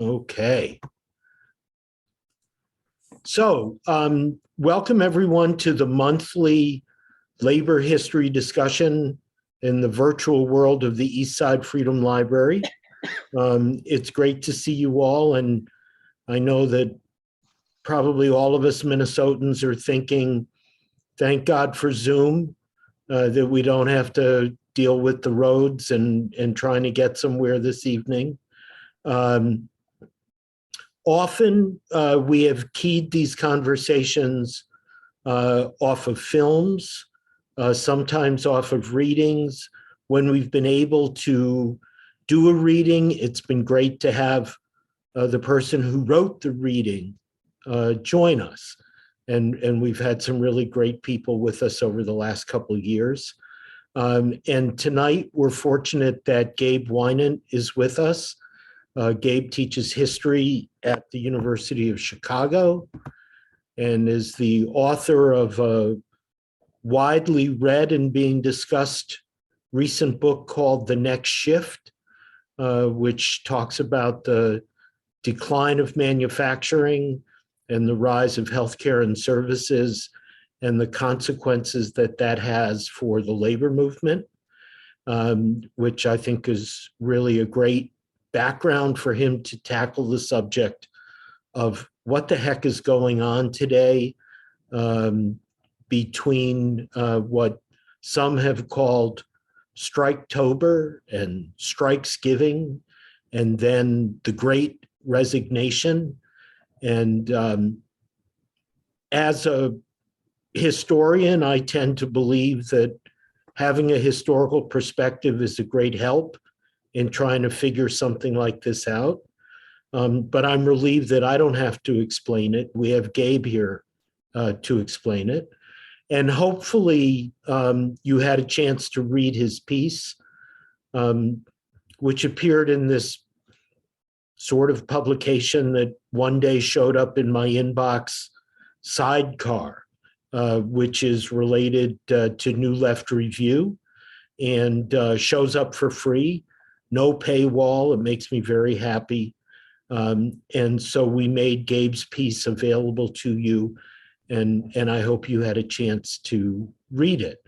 Okay. So, welcome everyone to the monthly labor history discussion in the virtual world of the East Side Freedom Library. It's great to see you all, and I know that probably all of us Minnesotans are thinking, thank God for Zoom, that we don't have to deal with the roads and trying to get somewhere this evening. Often we have keyed these conversations off of films, sometimes off of readings. When we've been able to do a reading, it's been great to have the person who wrote the reading join us. And we've had some really great people with us over the last couple of years. And tonight, we're fortunate that Gabe Winant is with us. Gabe teaches history at the University of Chicago and is the author of a widely read and being discussed recent book called The Next Shift, which talks about the decline of manufacturing and the rise of healthcare and services and the consequences that that has for the labor movement, which I think is really a great background for him to tackle the subject of what the heck is going on today between what some have called Striketober and Strikesgiving, and then the Great Resignation. And as a historian, I tend to believe that having a historical perspective is a great help in trying to figure something like this out. But I'm relieved that I don't have to explain it. We have Gabe here to explain it. And hopefully you had a chance to read his piece, which appeared in this sort of publication that one day showed up in my inbox, Sidecar, which is related to New Left Review and shows up for free, no paywall. It makes me very happy. And so we made Gabe's piece available to you, and I hope you had a chance to read it.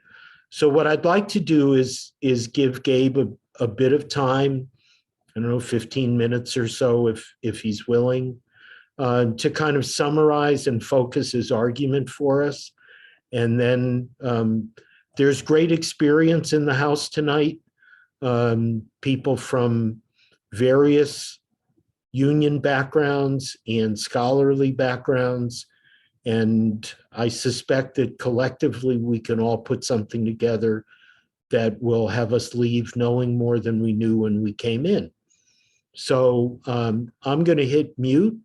So what I'd like to do is give Gabe a bit of time, I don't know, 15 minutes or so if he's willing, to kind of summarize and focus his argument for us. And then there's great experience in the house tonight. People from various union backgrounds and scholarly backgrounds. And I suspect that collectively we can all put something together that will have us leave knowing more than we knew when we came in. So I'm going to hit mute,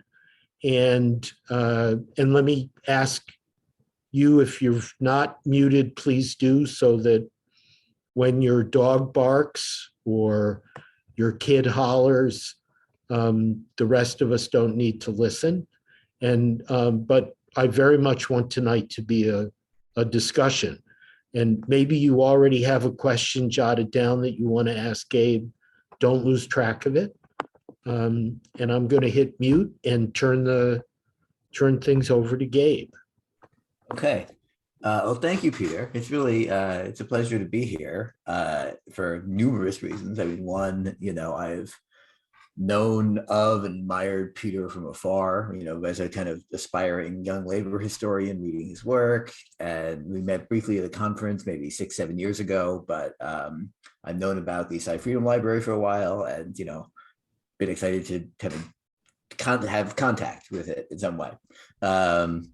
and let me ask you, if you're not muted, please do, so that when your dog barks or your kid hollers, the rest of us don't need to listen. And but I very much want tonight to be a discussion. And maybe you already have a question jotted down that you want to ask Gabe. Don't lose track of it. And I'm going to hit mute and turn things over to Gabe. Okay. Well, thank you, Peter. It's really, it's a pleasure to be here for numerous reasons. I mean, one, I've known of and admired Peter from afar, as a kind of aspiring young labor historian reading his work. And we met briefly at a conference maybe 6-7 years ago, but I've known about the East Side Freedom Library for a while, and, been excited to kind of have contact with it in some way. And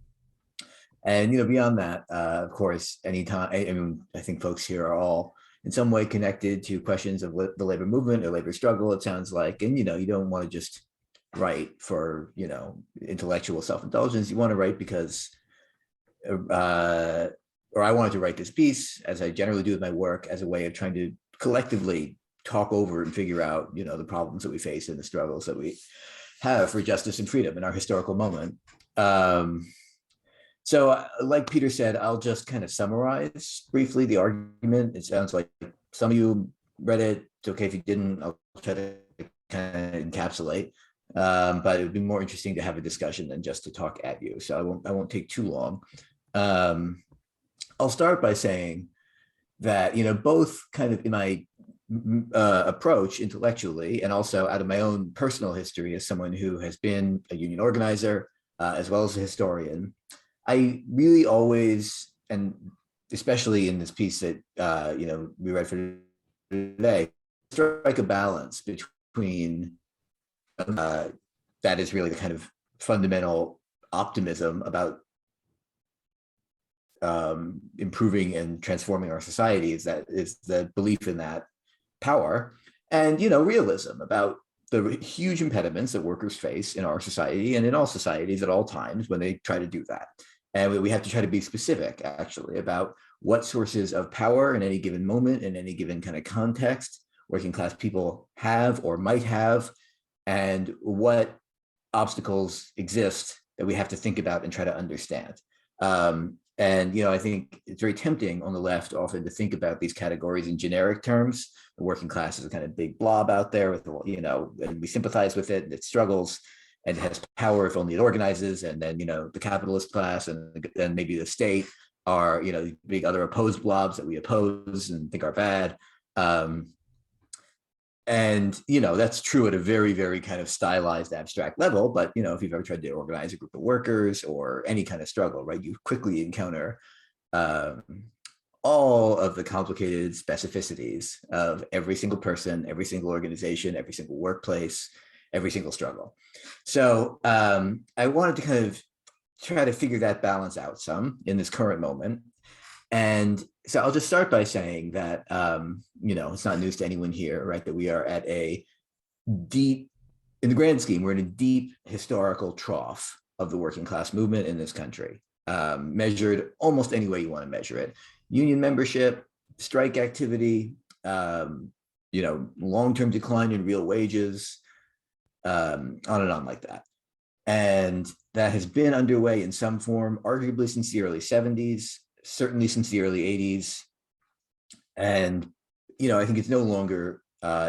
beyond that, of course, anytime, I think folks here are all in some way connected to questions of the labor movement or labor struggle, it sounds like. And, you don't want to just write for, intellectual self-indulgence. You want to write because, or I wanted to write this piece, as I generally do with my work, as a way of trying to collectively talk over and figure out, the problems that we face and the struggles that we have for justice and freedom in our historical moment. So like Peter said, I'll just kind of summarize briefly the argument. It sounds like some of you read it. It's okay if you didn't. I'll try to kind of encapsulate. but it would be more interesting to have a discussion than just to talk at you. So I won't take too long. I'll start by saying that, both kind of in my approach intellectually and also out of my own personal history as someone who has been a union organizer as well as a historian, I really always, and especially in this piece that we read for today, strike a balance between that is really the kind of fundamental optimism about improving and transforming our society, is the belief in that power, and realism about the huge impediments that workers face in our society and in all societies at all times when they try to do that. And we have to try to be specific, actually, about what sources of power in any given moment, in any given kind of context, working class people have or might have, and what obstacles exist that we have to think about and try to understand. And I think it's very tempting on the left often to think about these categories in generic terms. The working class is a kind of big blob out there with, and we sympathize with it, and it struggles, and it has power if only it organizes. And then, the capitalist class and then maybe the state are, big other opposed blobs that we oppose and think are bad. And, that's true at a very, very kind of stylized, abstract level. But, if you've ever tried to organize a group of workers or any kind of struggle, right, you quickly encounter all of the complicated specificities of every single person, every single organization, every single workplace, every single struggle. So I wanted to kind of try to figure that balance out some in this current moment. And so I'll just start by saying that, it's not news to anyone here, right, that we are at a deep, in the grand scheme, we're in a deep historical trough of the working class movement in this country, measured almost any way you want to measure it. Union membership, strike activity, long-term decline in real wages, on and on like that. And that has been underway in some form, arguably since the early 70s, certainly since the early 80s. And, I think it's no longer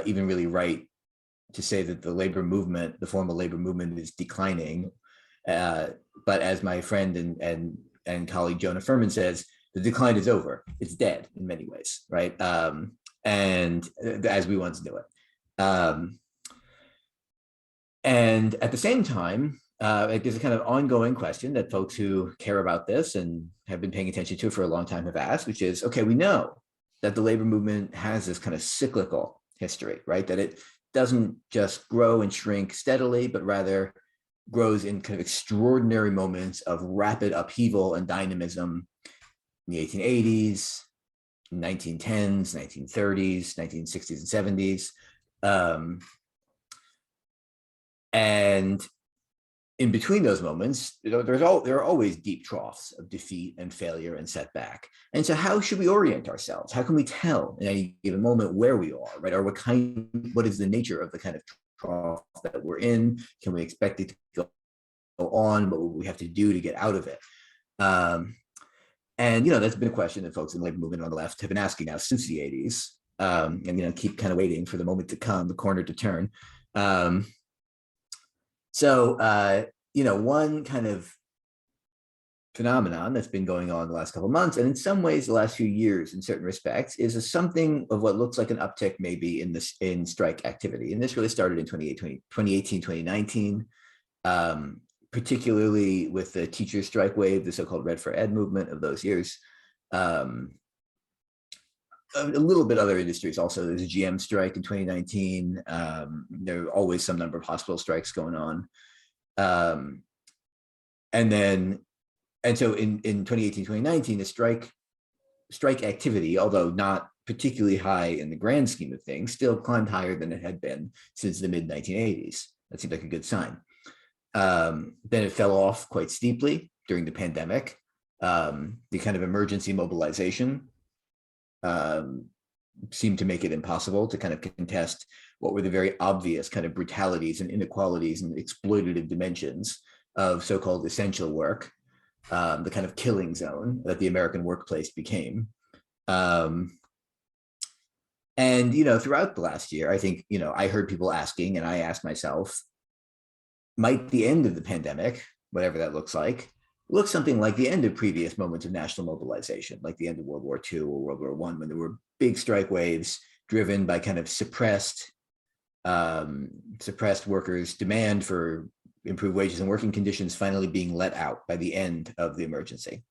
even really right to say that the labor movement, the formal labor movement, is declining. But as my friend and colleague Jonah Furman says, the decline is over. It's dead in many ways, right? And as we once knew it. And at the same time, there's a kind of ongoing question that folks who care about this and have been paying attention to it for a long time have asked, which is, okay, we know that the labor movement has this kind of cyclical history, right? That it doesn't just grow and shrink steadily, but rather grows in kind of extraordinary moments of rapid upheaval and dynamism in the 1880s, 1910s, 1930s, 1960s, and 70s. And in between those moments, there are always deep troughs of defeat and failure and setback. And so how should we orient ourselves? How can we tell in any given moment where we are, right? Or what is the nature of the kind of trough that we're in? Can we expect it to go on? What will we have to do to get out of it? And, that's been a question that folks in the labor movement on the left have been asking now since the 80s, and, keep kind of waiting for the moment to come, the corner to turn. So, one kind of phenomenon that's been going on the last couple of months, and in some ways the last few years in certain respects, is something of what looks like an uptick maybe in strike activity. And this really started in 2018, 2019, particularly with the teacher strike wave, the so-called Red for Ed movement of those years. A little bit other industries also. There's a GM strike in 2019. There are always some number of hospital strikes going on. And so in 2018, 2019, the strike activity, although not particularly high in the grand scheme of things, still climbed higher than it had been since the mid 1980s. That seemed like a good sign. Then it fell off quite steeply during the pandemic. The kind of emergency mobilization seemed to make it impossible to kind of contest what were the very obvious kind of brutalities and inequalities and exploitative dimensions of so-called essential work, the kind of killing zone that the American workplace became. And, throughout the last year, I think, I heard people asking, and I asked myself, might the end of the pandemic, whatever that looks like, look something like the end of previous moments of national mobilization, like the end of World War II or World War I, when there were big strike waves driven by kind of suppressed workers' demand for improved wages and working conditions finally being let out by the end of the emergency.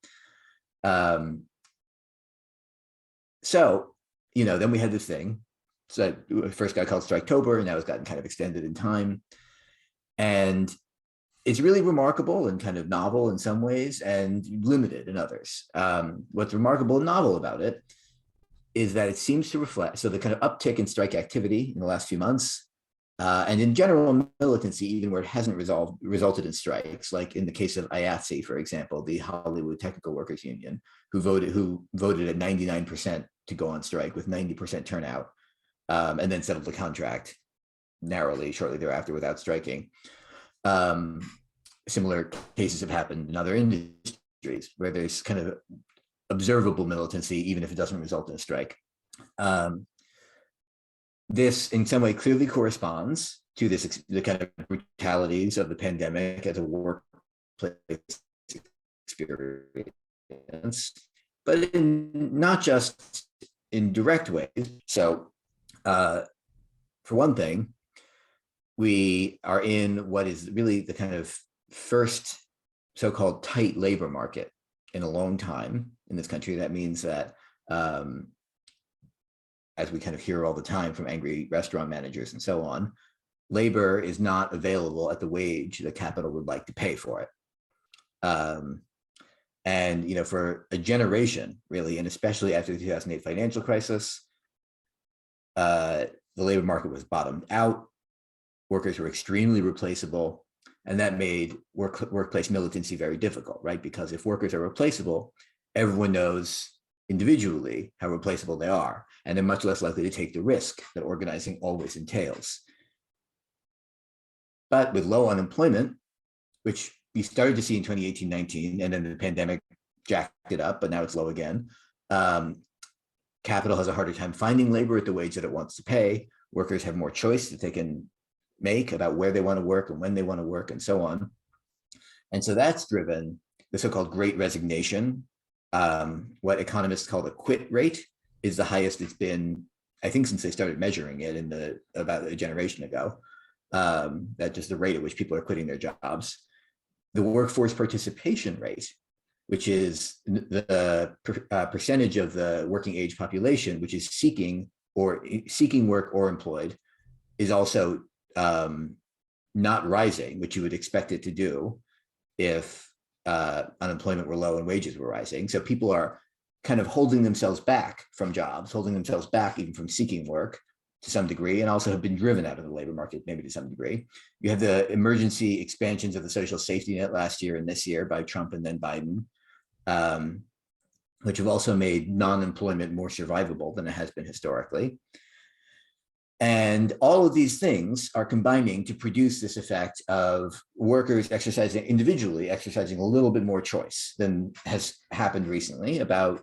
So, then we had this thing. So it first got called Striketober, and now it's gotten kind of extended in time. And it's really remarkable and kind of novel in some ways and limited in others. What's remarkable and novel about it is that it seems to reflect, so the kind of uptick in strike activity in the last few months, and in general militancy, even where it hasn't resulted in strikes, like in the case of IATSE, for example, the Hollywood Technical Workers Union, who voted at 99% to go on strike with 90% turnout, and then settled the contract narrowly shortly thereafter without striking. Similar cases have happened in other industries where there's kind of observable militancy, even if it doesn't result in a strike. This in some way clearly corresponds to the kind of brutalities of the pandemic as a workplace experience, but not just in direct ways. So for one thing, we are in what is really the kind of first so-called tight labor market in a long time in this country. That means that, as we kind of hear all the time from angry restaurant managers and so on, labor is not available at the wage that capital would like to pay for it. And for a generation, really, and especially after the 2008 financial crisis, the labor market was bottomed out. Workers were extremely replaceable, and that made workplace militancy very difficult, right? Because if workers are replaceable, everyone knows individually how replaceable they are, and they're much less likely to take the risk that organizing always entails. But with low unemployment, which we started to see in 2018-19, and then the pandemic jacked it up, but now it's low again, capital has a harder time finding labor at the wage that it wants to pay. Workers have more choice that they can make about where they want to work and when they want to work and so on. And so that's driven the so-called Great Resignation. What economists call the quit rate is the highest it's been, I think, since they started measuring it about a generation ago. That just the rate at which people are quitting their jobs. The workforce participation rate, which is the percentage of the working age population which is seeking work or employed, is also not rising, which you would expect it to do if unemployment were low and wages were rising. So people are kind of holding themselves back from jobs, holding themselves back even from seeking work to some degree, and also have been driven out of the labor market maybe to some degree. You have the emergency expansions of the social safety net last year and this year by Trump and then Biden, which have also made non-employment more survivable than it has been historically. And all of these things are combining to produce this effect of workers individually exercising a little bit more choice than has happened recently about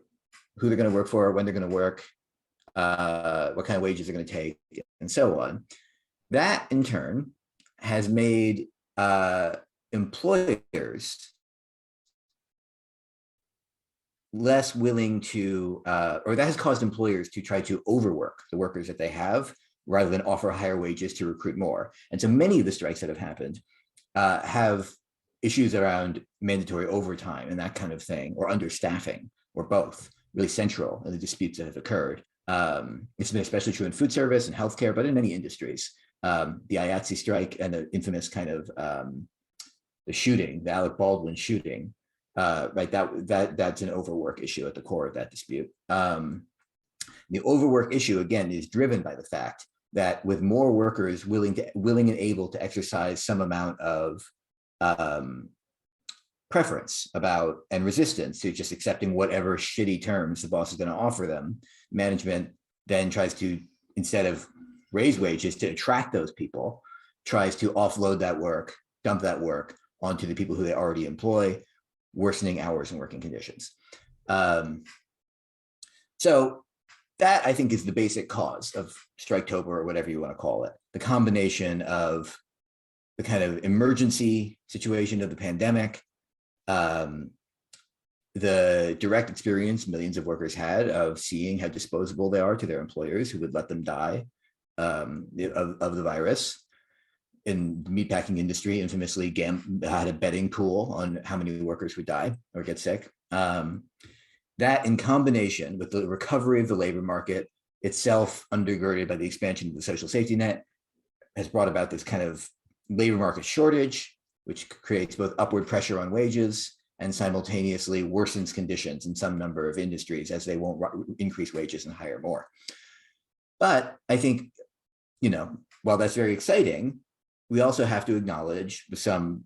who they're going to work for, when they're going to work, what kind of wages they're going to take, and so on. That, in turn, has made employers less willing to, or that has caused employers to try to overwork the workers that they have, rather than offer higher wages to recruit more. And so many of the strikes that have happened have issues around mandatory overtime and that kind of thing, or understaffing, or both, really central in the disputes that have occurred. It's been especially true in food service and healthcare, but in many industries. The IATSE strike and the infamous kind of the shooting, the Alec Baldwin shooting, right? That's an overwork issue at the core of that dispute. The overwork issue, again, is driven by the fact that with more workers willing and able to exercise some amount of preference about and resistance to just accepting whatever shitty terms the boss is going to offer them, management then tries to, instead of raise wages to attract those people, tries to offload that work, dump that work onto the people who they already employ, worsening hours and working conditions. So that, I think, is the basic cause of Striketober, or whatever you want to call it. The combination of the kind of emergency situation of the pandemic, the direct experience millions of workers had of seeing how disposable they are to their employers who would let them die of the virus. In the meatpacking industry, infamously had a betting pool on how many workers would die or get sick. That in combination with the recovery of the labor market itself, undergirded by the expansion of the social safety net, has brought about this kind of labor market shortage, which creates both upward pressure on wages and simultaneously worsens conditions in some number of industries as they won't increase wages and hire more. But I think, while that's very exciting, we also have to acknowledge with some,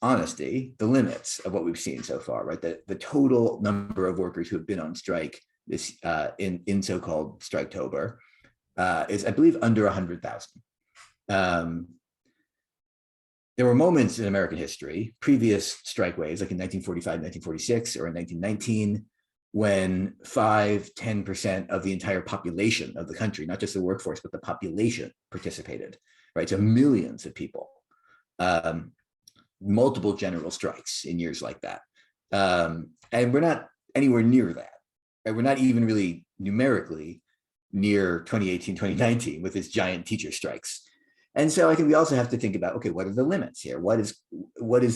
honesty, the limits of what we've seen so far, right? The total number of workers who have been on strike this in so-called Striketober is, I believe, under 100,000. There were moments in American history, previous strike waves, like in 1945, 1946, or in 1919, when 5–10% of the entire population of the country, not just the workforce, but the population participated, right? So millions of people, multiple general strikes in years like that. And we're not anywhere near that. Right? We're not even really numerically near 2018, 2019 with its giant teacher strikes. And so I think we also have to think about, okay, what are the limits here? What is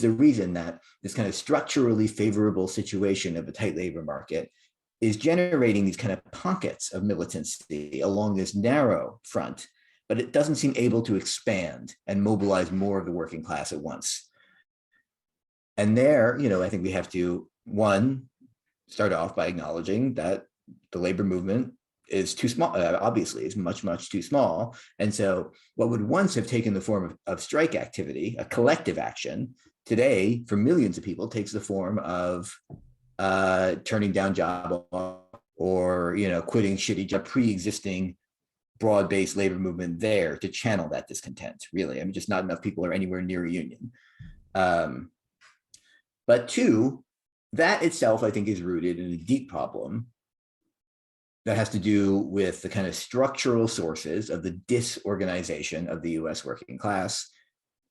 the reason that this kind of structurally favorable situation of a tight labor market is generating these kind of pockets of militancy along this narrow front, but it doesn't seem able to expand and mobilize more of the working class at once? And there, I think we have to, one, start off by acknowledging that the labor movement is too small, obviously, is much, much too small. And so what would once have taken the form of strike activity, a collective action, today, for millions of people, takes the form of turning down job or, quitting shitty job, pre-existing broad-based labor movement there to channel that discontent, really. I mean, just not enough people are anywhere near a union. But two, that itself, I think, is rooted in a deep problem that has to do with the kind of structural sources of the disorganization of the US working class,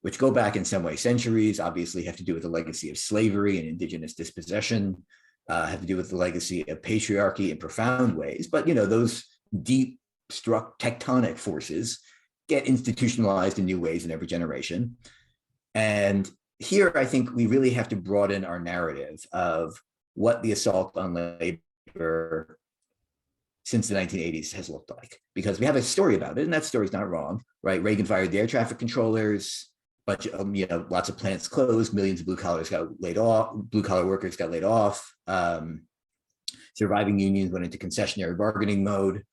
which go back in some way centuries, obviously have to do with the legacy of slavery and indigenous dispossession, have to do with the legacy of patriarchy in profound ways. But, those deep tectonic forces get institutionalized in new ways in every generation. And here, I think we really have to broaden our narrative of what the assault on labor since the 1980s has looked like, because we have a story about it, and that story's not wrong, right? Reagan fired the air traffic controllers, but lots of plants closed, millions of blue collar workers got laid off. Surviving unions went into concessionary bargaining mode,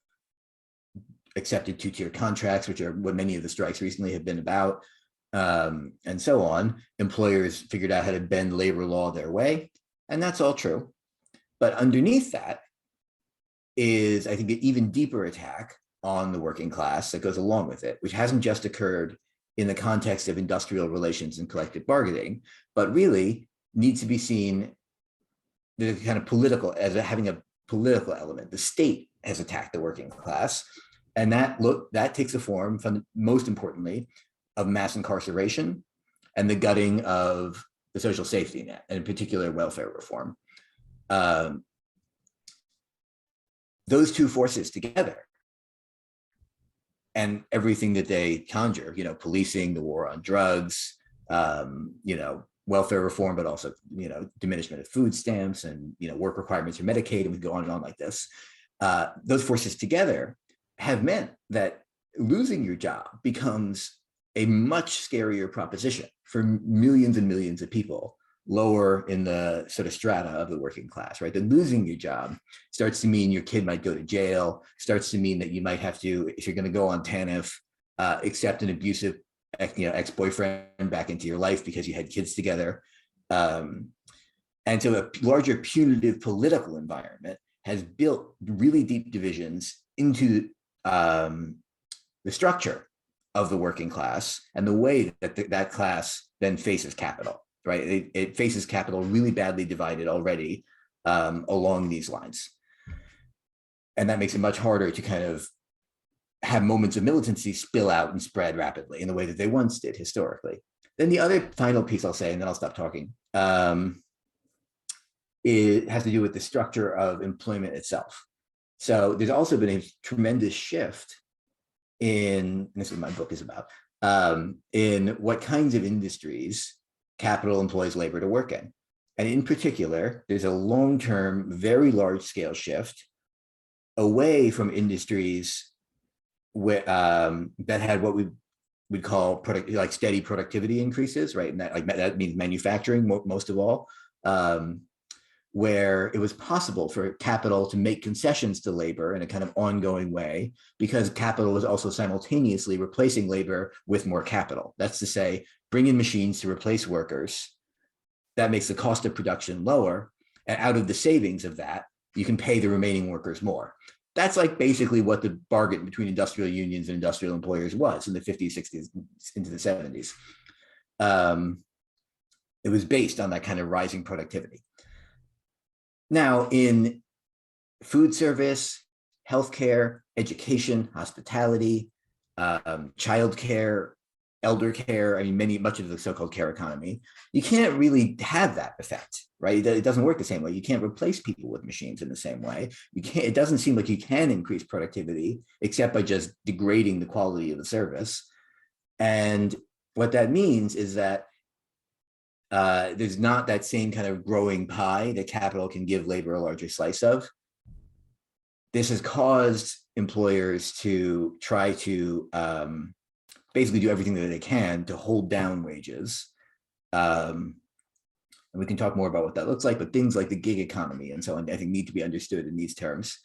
accepted two-tier contracts, which are what many of the strikes recently have been about, and so on. Employers figured out how to bend labor law their way, and that's all true. But underneath that is, I think, an even deeper attack on the working class that goes along with it, which hasn't just occurred in the context of industrial relations and collective bargaining, but really needs to be seen the kind of political, as having a political element. The state has attacked the working class, and that takes the form, most importantly, of mass incarceration and the gutting of the social safety net, and in particular welfare reform. Those two forces together and everything that they conjure, policing, the war on drugs, welfare reform, but also, diminishment of food stamps and, work requirements for Medicaid, and we go on and on like this. Those forces together have meant that losing your job becomes a much scarier proposition for millions and millions of people lower in the sort of strata of the working class, right? That losing your job starts to mean your kid might go to jail, starts to mean that you might have to, if you're going to go on TANF, accept an abusive, ex-boyfriend back into your life because you had kids together. And so a larger punitive political environment has built really deep divisions into the structure of the working class and the way that that class then faces capital. Right, it faces capital really badly divided already along these lines, and that makes it much harder to kind of have moments of militancy spill out and spread rapidly in the way that they once did historically. Then the other final piece I'll say, and then I'll stop talking, it has to do with the structure of employment itself. So there's also been a tremendous shift in, this is what my book is about, in what kinds of industries capital employs labor to work in. And in particular, there's a long-term, very large-scale shift away from industries that had what we would call like steady productivity increases, right? And that means manufacturing most of all, where it was possible for capital to make concessions to labor in a kind of ongoing way, because capital was also simultaneously replacing labor with more capital. That's to say, bring in machines to replace workers. That makes the cost of production lower. And out of the savings of that, you can pay the remaining workers more. That's like basically what the bargain between industrial unions and industrial employers was in the 50s, 60s, into the 70s. It was based on that kind of rising productivity. Now, in food service, healthcare, education, hospitality, childcare, elder care, I mean, much of the so-called care economy, you can't really have that effect, right? It doesn't work the same way. You can't replace people with machines in the same way. It doesn't seem like you can increase productivity except by just degrading the quality of the service. And what that means is that there's not that same kind of growing pie that capital can give labor a larger slice of. This has caused employers to try to basically do everything that they can to hold down wages. And we can talk more about what that looks like, but things like the gig economy and so on, I think, need to be understood in these terms.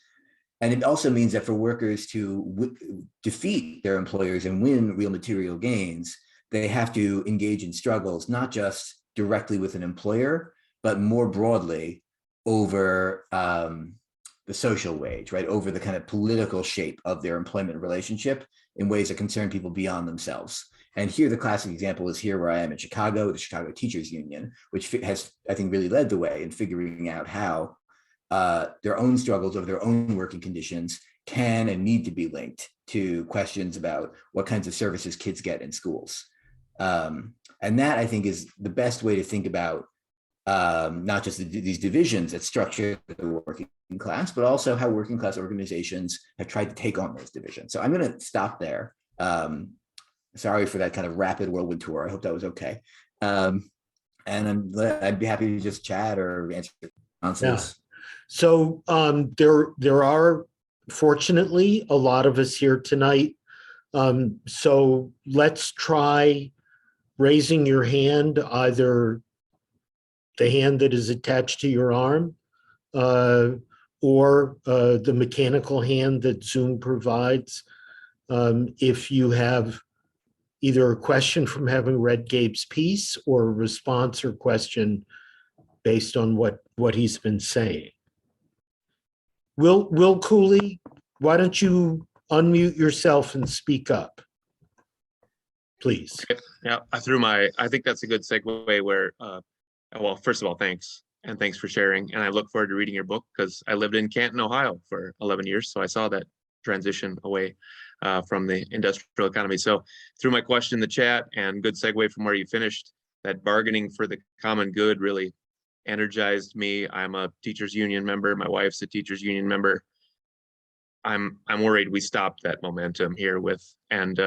And it also means that for workers to defeat their employers and win real material gains, they have to engage in struggles, not just directly with an employer, but more broadly over the social wage, right? Over the kind of political shape of their employment relationship in ways that concern people beyond themselves. And here, the classic example is here where I am in Chicago, the Chicago Teachers Union, which has, I think, really led the way in figuring out how their own struggles over their own working conditions can and need to be linked to questions about what kinds of services kids get in schools. And that, I think, is the best way to think about not just these divisions that structure the working class, but also how working class organizations have tried to take on those divisions. So I'm going to stop there. Sorry for that kind of rapid whirlwind tour. I hope that was okay. And I'd be happy to just chat or answer nonsense. Yeah. So there are, fortunately, a lot of us here tonight. So let's try raising your hand, either the hand that is attached to your arm or the mechanical hand that Zoom provides. If you have either a question from having read Gabe's piece or a response or question based on what he's been saying. Will Cooley, why don't you unmute yourself and speak up, please? Okay. Yeah, I think that's a good segue where, well, first of all, thanks. And thanks for sharing. And I look forward to reading your book because I lived in Canton, Ohio for 11 years. So I saw that transition away from the industrial economy. So through my question in the chat, and good segue from where you finished, that bargaining for the common good really energized me. I'm a teachers union member. My wife's a teachers union member. I'm worried we stopped that momentum here with, and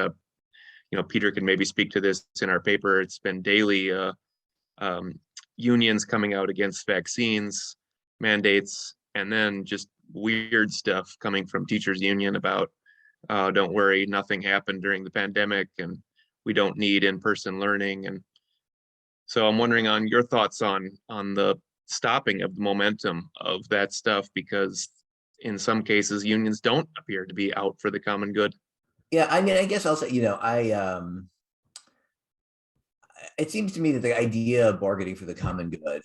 Peter can maybe speak to this in our paper. It's been daily unions coming out against vaccines mandates, and then just weird stuff coming from teachers union about don't worry, nothing happened during the pandemic and we don't need in-person learning. And so I'm wondering on your thoughts on the stopping of the momentum of that stuff, because in some cases unions don't appear to be out for the common good. Yeah, I mean, I guess I'll say, it seems to me that the idea of bargaining for the common good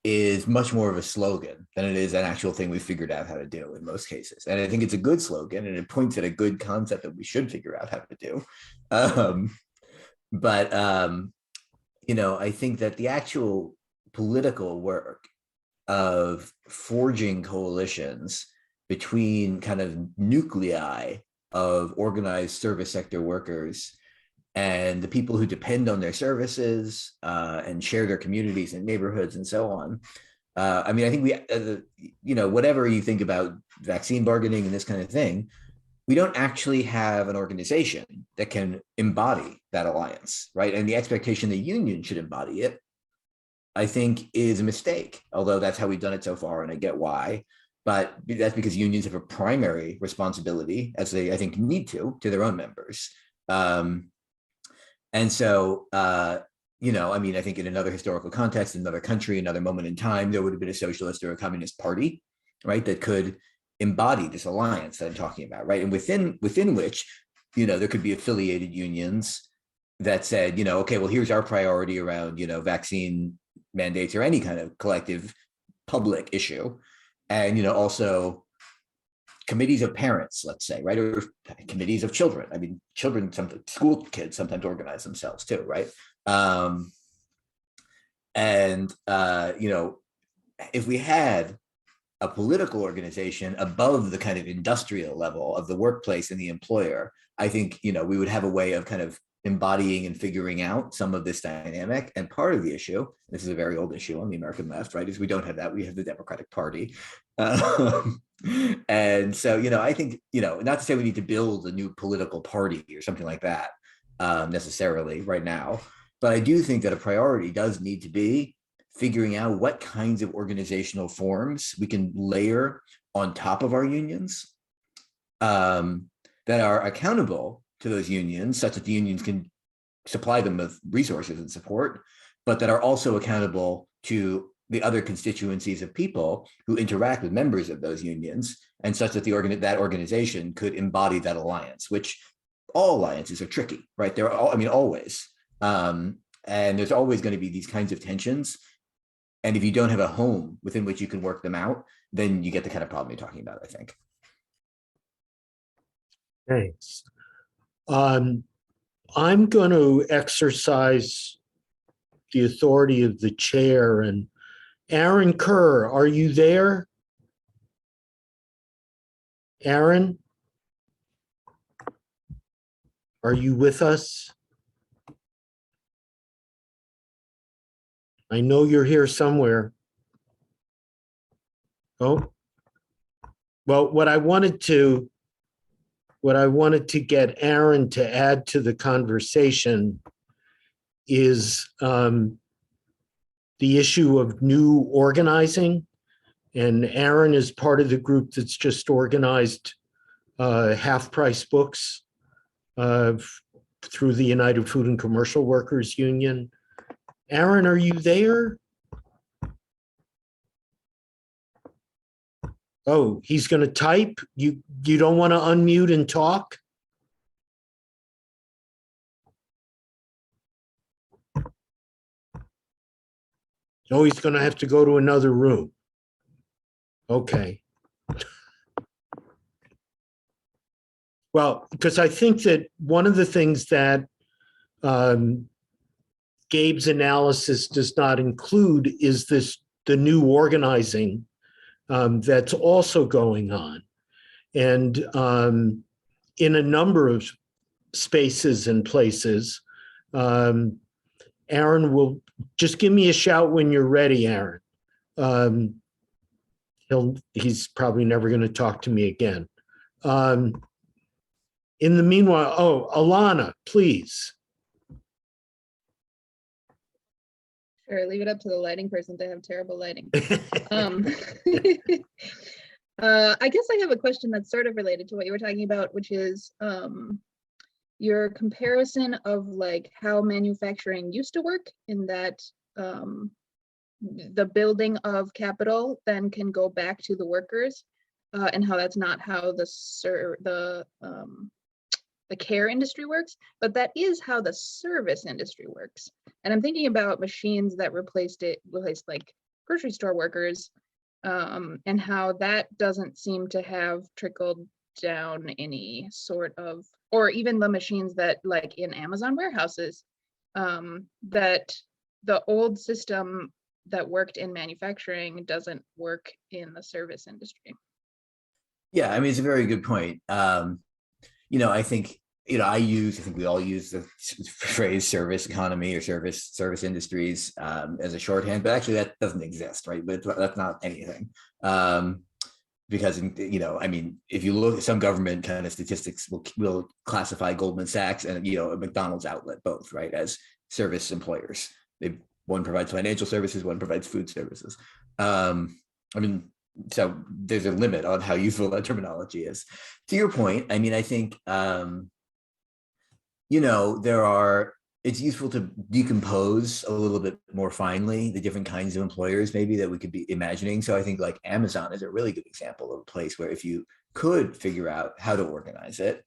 is much more of a slogan than it is an actual thing we figured out how to do in most cases. And I think it's a good slogan and it points at a good concept that we should figure out how to do. I think that the actual political work of forging coalitions between kind of nuclei of organized service sector workers and the people who depend on their services and share their communities and neighborhoods and so on. I mean, I think whatever you think about vaccine bargaining and this kind of thing, we don't actually have an organization that can embody that alliance, right? And the expectation the union should embody it, I think, is a mistake, although that's how we've done it so far, and I get why. But that's because unions have a primary responsibility, as they, I think, need to their own members. And so, I mean, I think in another historical context, in another country, another moment in time, there would have been a socialist or a communist party, right, that could embody this alliance that I'm talking about, right? And within which, there could be affiliated unions that said, okay, well, here's our priority around, vaccine mandates or any kind of collective public issue. And, also committees of parents, let's say, right? Or committees of children. I mean, school kids sometimes organize themselves too, right? If we had a political organization above the kind of industrial level of the workplace and the employer, I think, we would have a way of kind of embodying and figuring out some of this dynamic. And part of the issue, this is a very old issue on the American left, right, is we don't have that. We have the Democratic Party. And so, I think, not to say we need to build a new political party or something like that necessarily right now, but I do think that a priority does need to be figuring out what kinds of organizational forms we can layer on top of our unions that are accountable to those unions, such that the unions can supply them with resources and support, but that are also accountable to the other constituencies of people who interact with members of those unions, and such that that organization could embody that alliance, which all alliances are tricky, right? They're all, always. And there's always going to be these kinds of tensions. And if you don't have a home within which you can work them out, then you get the kind of problem you're talking about, I think. Thanks. I'm going to exercise the authority of the chair. And Aaron Kerr, are you there? Aaron? Are you with us? I know you're here somewhere. Oh, well, what I wanted to get Aaron to add to the conversation is the issue of new organizing. And Aaron is part of the group that's just organized Half Price Books through the United Food and Commercial Workers Union. Aaron, are you there? Oh, he's going to type. You don't want to unmute and talk? No, he's going to have to go to another room. Okay. Well, because I think that one of the things that Gabe's analysis does not include is the new organizing that's also going on. And in a number of spaces and places, Aaron will just give me a shout when you're ready, Aaron. He's probably never going to talk to me again. In the meanwhile, Alana, please. Sure, leave it up to the lighting person. They have terrible lighting. I guess I have a question that's sort of related to what you were talking about, which is your comparison of like how manufacturing used to work, in that the building of capital then can go back to the workers, and how that's not how the care industry works, but that is how the service industry works. And I'm thinking about machines that replaced like grocery store workers, and how that doesn't seem to have trickled down any sort of, or even the machines that like in Amazon warehouses, that the old system that worked in manufacturing doesn't work in the service industry. Yeah, I mean, it's a very good point. I think, I think we all use the phrase service economy or service industries as a shorthand, but actually that doesn't exist, right? But that's not anything. Because, I mean, if you look at some government kind of statistics will classify Goldman Sachs and, a McDonald's outlet both, right, as service employers. One provides financial services, one provides food services. I mean, so there's a limit on how useful that terminology is. To your point, I mean, I think, it's useful to decompose a little bit more finely the different kinds of employers maybe that we could be imagining. So I think like Amazon is a really good example of a place where if you could figure out how to organize it,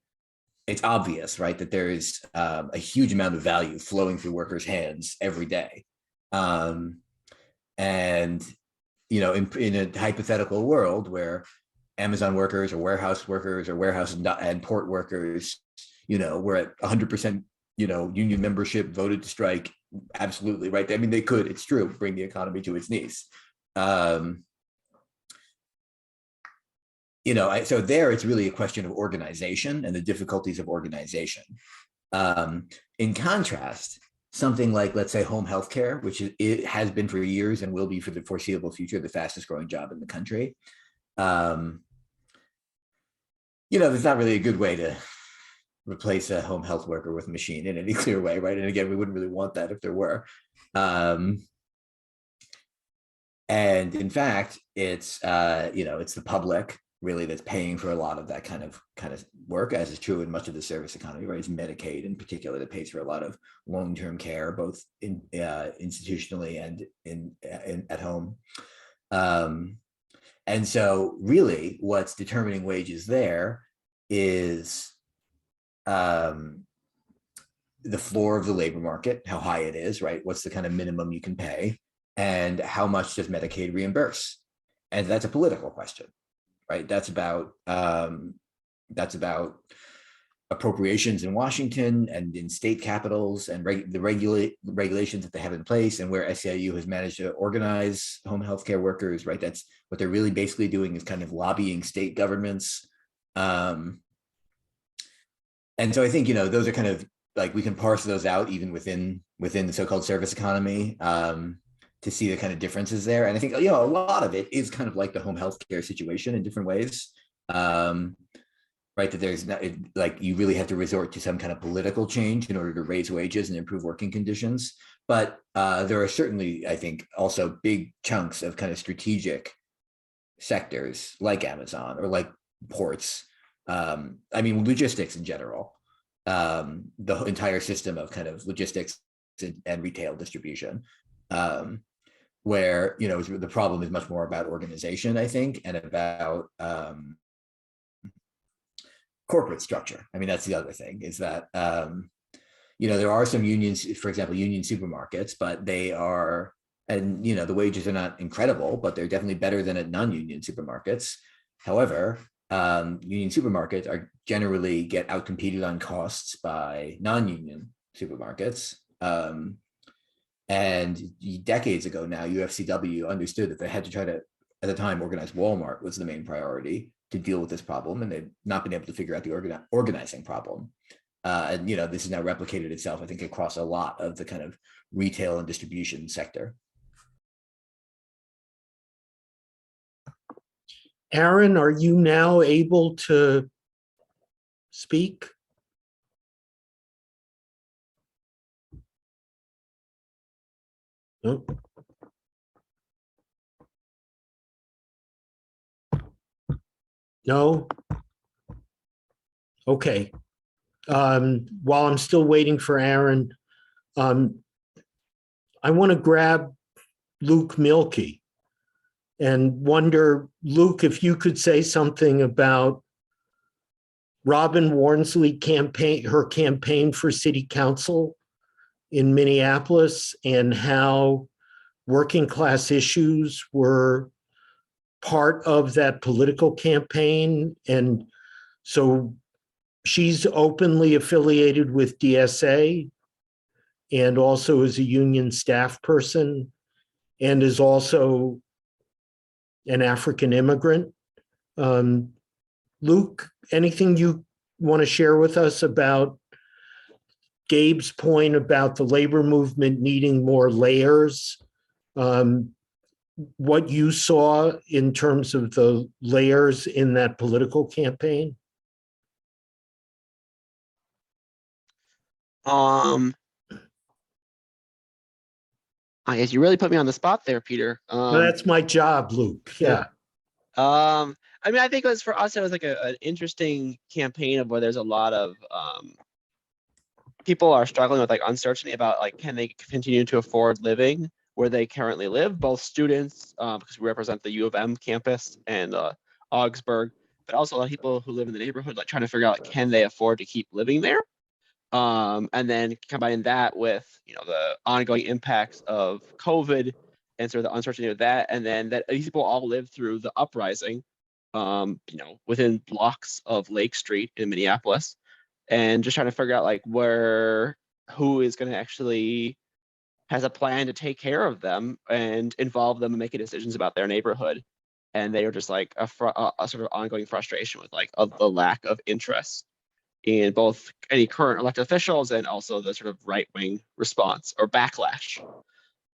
it's obvious, right, that there is a huge amount of value flowing through workers' hands every day. And in a hypothetical world where Amazon workers or warehouse and port workers, were at 100%, union membership, voted to strike, absolutely, right? I mean, they could, it's true, bring the economy to its knees. So there it's really a question of organization and the difficulties of organization. In contrast, something like, let's say, home healthcare, which it has been for years and will be for the foreseeable future, the fastest growing job in the country. There's not really a good way to replace a home health worker with a machine in any clear way, right? And again, we wouldn't really want that if there were. And in fact, it's it's the public really that's paying for a lot of that kind of work, as is true in much of the service economy, right? It's Medicaid in particular that pays for a lot of long-term care, both institutionally and at home. And so really what's determining wages there is the floor of the labor market, how high it is, right? What's the kind of minimum you can pay, and how much does Medicaid reimburse? And that's a political question, right? That's about appropriations in Washington and in state capitals and the regulations that they have in place, and where SEIU has managed to organize home healthcare workers, right? That's what they're really basically doing, is kind of lobbying state governments. And so I think, those are kind of like, we can parse those out even within the so-called service economy to see the kind of differences there. And I think, a lot of it is kind of like the home healthcare situation in different ways. Right, that there's not, like, you really have to resort to some kind of political change in order to raise wages and improve working conditions. But there are certainly, I think, also big chunks of kind of strategic sectors like Amazon or like ports. I mean, logistics in general, the entire system of kind of logistics and retail distribution, where, the problem is much more about organization, I think, and about corporate structure. I mean, that's the other thing, is that, there are some unions, for example, union supermarkets, but they are, and, the wages are not incredible, but they're definitely better than at non-union supermarkets. However, union supermarkets are generally get outcompeted on costs by non-union supermarkets. And decades ago now, UFCW understood that they had to try to, at the time, organize Walmart was the main priority to deal with this problem, and they've not been able to figure out the organizing problem. And this has now replicated itself, I think, across a lot of the kind of retail and distribution sector. Aaron, are you now able to speak? No. No? Okay. While I'm still waiting for Aaron, I want to grab Luke Milkey and wonder, Luke, if you could say something about Robin Warnsley her campaign for city council in Minneapolis, and how working class issues were part of that political campaign. And so she's openly affiliated with DSA and also is a union staff person, and is also an African immigrant. Luke, anything you want to share with us about Gabe's point about the labor movement needing more layers? What you saw in terms of the layers in that political campaign? I guess you really put me on the spot there, Peter. Well, that's my job, Luke. Yeah. I mean, I think it was for us, it was like an interesting campaign of where there's a lot of people are struggling with like uncertainty about like, can they continue to afford living where they currently live, both students, because we represent the U of M campus and Augsburg, but also a lot of people who live in the neighborhood, like trying to figure out, like, can they afford to keep living there? And then combine that with, you know, the ongoing impacts of COVID and sort of the uncertainty of that. And then that these people all live through the uprising, you know, within blocks of Lake Street in Minneapolis, and just trying to figure out like who is going to actually has a plan to take care of them and involve them in making decisions about their neighborhood. And they are just like a sort of ongoing frustration with like the lack of interest in both any current elected officials and also the sort of right-wing response or backlash.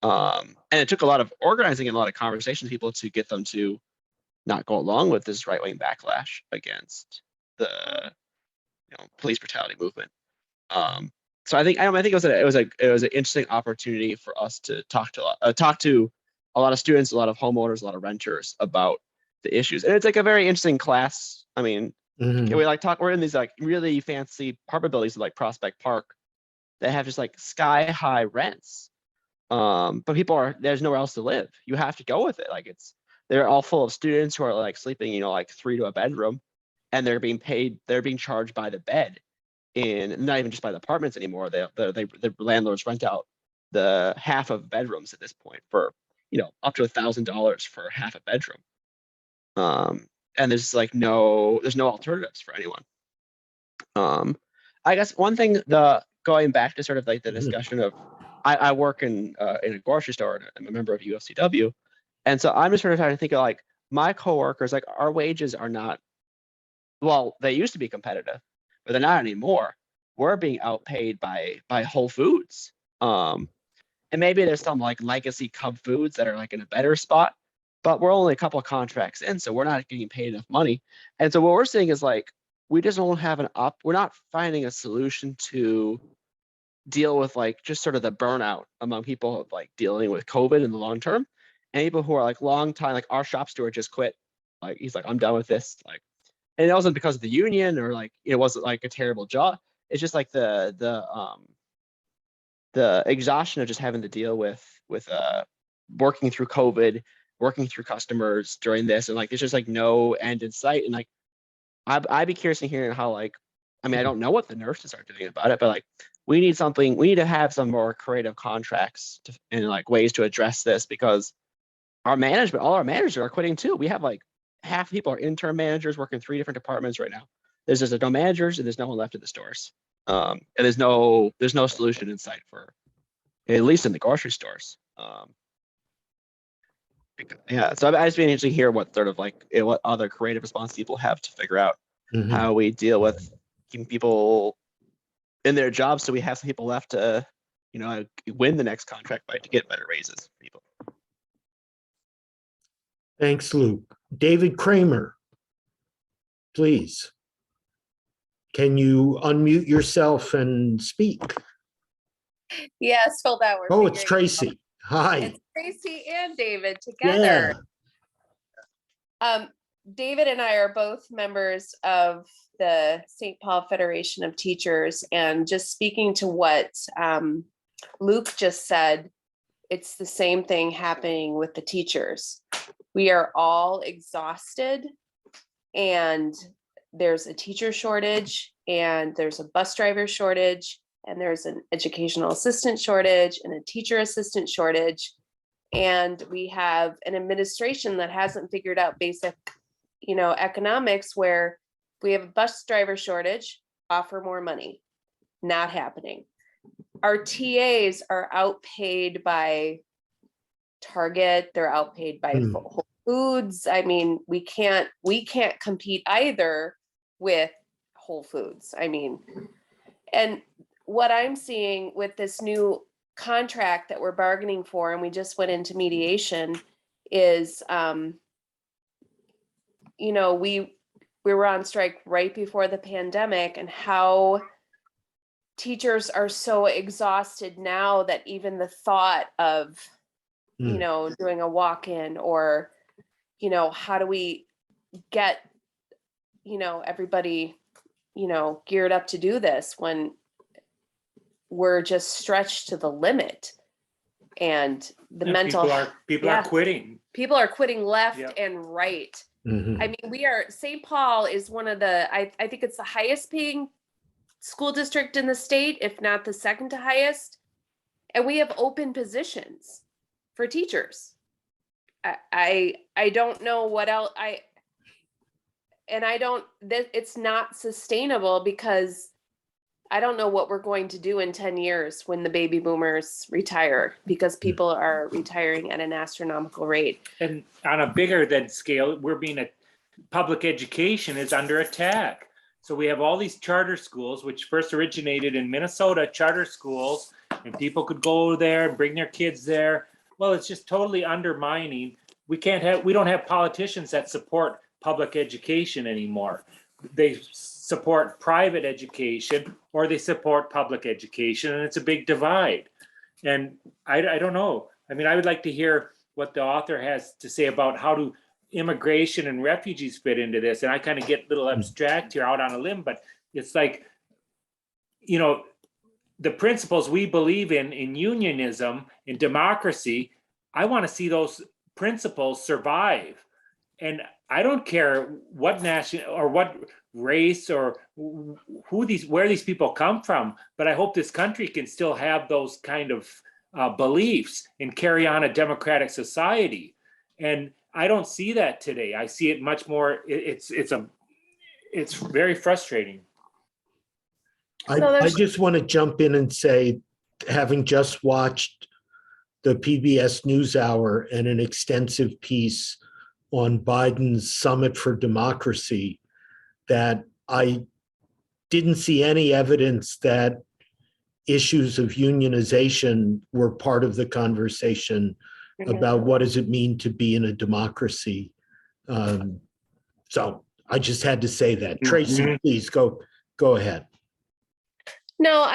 And it took a lot of organizing and a lot of conversations with people to get them to not go along with this right-wing backlash against the police brutality movement. So I think it was an interesting opportunity for us to talk to a lot of students, a lot of homeowners, a lot of renters about the issues. And it's like a very interesting class. I mean, we're in these like really fancy apartment buildings like Prospect Park that have just like sky high rents. But there's nowhere else to live. You have to go with it. Like they're all full of students who are like sleeping, like 3 to a bedroom, and they're being charged by the bed, and not even just by the apartments anymore. The landlords rent out the half of bedrooms at this point for, up to $1,000 for half a bedroom. And there's like there's no alternatives for anyone. I guess one thing, going back to sort of like the discussion of, I work in a grocery store and I'm a member of UFCW. And so I'm just sort of trying to think of like my coworkers, like our wages are not, well, they used to be competitive, but they're not anymore. We're being outpaid by Whole Foods. And maybe there's some like legacy Cub Foods that are like in a better spot, but we're only a couple of contracts in, so we're not getting paid enough money. And so what we're seeing is like, we just don't have we're not finding a solution to deal with like just sort of the burnout among people like dealing with COVID in the long term. And people who are like long time, like our shop steward just quit. Like he's like, I'm done with this. Like, and it wasn't because of the union or like it wasn't like a terrible job. It's just like the exhaustion of just having to deal with working through COVID, working through customers during this, and like there's just like no end in sight. And like I'd be curious in hearing how like, I mean, I don't know what the nurses are doing about it, but like we need to have some more creative contracts and like ways to address this, because all our managers are quitting too. We have like half the people are intern managers working 3 different departments right now. There's just no managers and there's no one left at the stores. And there's no solution in sight for, at least in the grocery stores. Yeah, so I just be interested to hear what sort of like what other creative response people have to figure out how we deal with keeping people in their jobs, so we have some people left to, win the next contract fight to get better raises for people. Thanks, Luke. David Kramer, please. Can you unmute yourself and speak? Yes, Phil, that works. Oh, it's Tracy. Hi. It's Tracy and David together. Yeah. David and I are both members of the St. Paul Federation of Teachers, and just speaking to what Luke just said, it's the same thing happening with the teachers. We are all exhausted, and there's a teacher shortage, and there's a bus driver shortage, and there's an educational assistant shortage and a teacher assistant shortage. And we have an administration that hasn't figured out basic, economics, where we have a bus driver shortage, offer more money. Not happening. Our TAs are outpaid by Target. They're outpaid by Whole Foods. I mean, we can't compete either with Whole Foods. I mean, and what I'm seeing with this new contract that we're bargaining for, and we just went into mediation, is, you know, we were on strike right before the pandemic, and how teachers are so exhausted now that even the thought of, you know, doing a walk-in, or, you know, how do we get, you know, everybody, you know, geared up to do this when we're just stretched to the limit. And the And mental people are yeah. quitting. People are quitting left Yep. and right. Mhm. I mean, St. Paul is one of the, I think it's the highest paying school district in the state, if not the second to highest. And we have open positions for teachers. I don't know what else it's not sustainable, because I don't know what we're going to do in 10 years when the baby boomers retire, because people are retiring at an astronomical rate. And on a bigger than scale, public education is under attack. So we have all these charter schools, which first originated in Minnesota, charter schools, and people could go there and bring their kids there. Well, it's just totally undermining. We don't have politicians that support public education anymore. They support private education, or they support public education, and it's a big divide. And I don't know. I mean, I would like to hear what the author has to say about how do immigration and refugees fit into this. And I kind of get a little abstract here, out on a limb, but it's like, you know, the principles we believe in unionism, in democracy, I want to see those principles survive. And I don't care what nation or what race or where these people come from, but I hope this country can still have those kind of beliefs and carry on a democratic society. And I don't see that today. I see it much more. It's very frustrating. I just want to jump in and say, having just watched the PBS NewsHour and an extensive piece on Biden's Summit for Democracy, that I didn't see any evidence that issues of unionization were part of the conversation about what does it mean to be in a democracy. So I just had to say that. Tracy, please go ahead. No,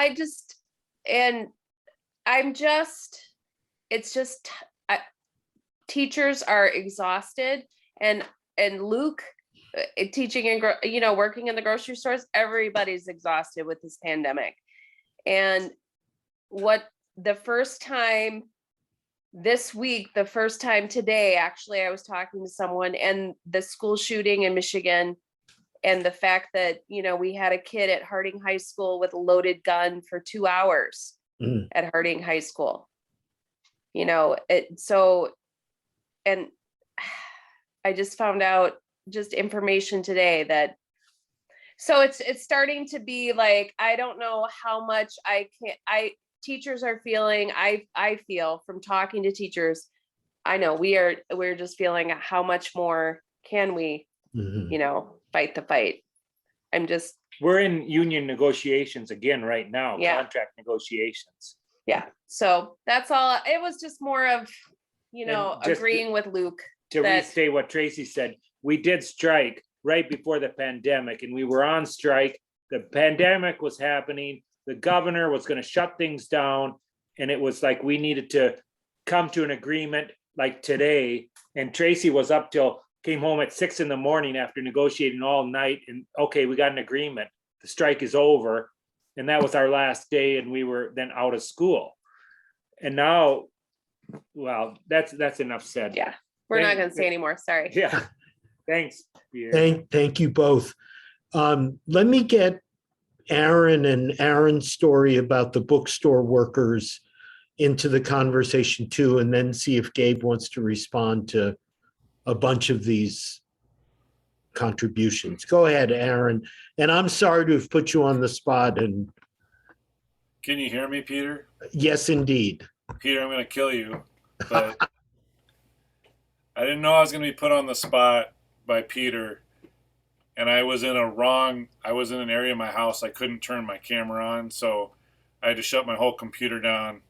teachers are exhausted, and Luke, teaching and, you know, working in the grocery stores, everybody's exhausted with this pandemic. And the first time today, actually, I was talking to someone, and the school shooting in Michigan, and the fact that, you know, we had a kid at Harding High School with a loaded gun for 2 hours at Harding High School, you know, and I just found out just information today that, so it's starting to be like, I don't know how much teachers are feeling. I feel from talking to teachers, I know we're just feeling how much more can we, you know, fight the fight. We're in union negotiations again right now, Yeah. Contract negotiations. Yeah. So that's all. It was just more of, you know, And just agreeing with Luke. To that- restate what Tracy said, we did strike right before the pandemic, and we were on strike. The pandemic was happening. The governor was going to shut things down. And it was like, we needed to come to an agreement like today. And Tracy was came home at 6 a.m. after negotiating all night. And okay, we got an agreement. The strike is over. And that was our last day. And we were then out of school. And now, well, that's enough said. Yeah. We're not going to say anymore. Sorry. Yeah. Thanks, Peter. Thank you both. Let me get Aaron and Aaron's story about the bookstore workers into the conversation too, and then see if Gabe wants to respond to a bunch of these contributions. Go ahead, Aaron. And I'm sorry to have put you on the spot. And can you hear me, Peter? Yes, indeed. Peter, I'm going to kill you, but I didn't know I was going to be put on the spot by Peter and I was in an area of my house I couldn't turn my camera on, so I had to shut my whole computer down.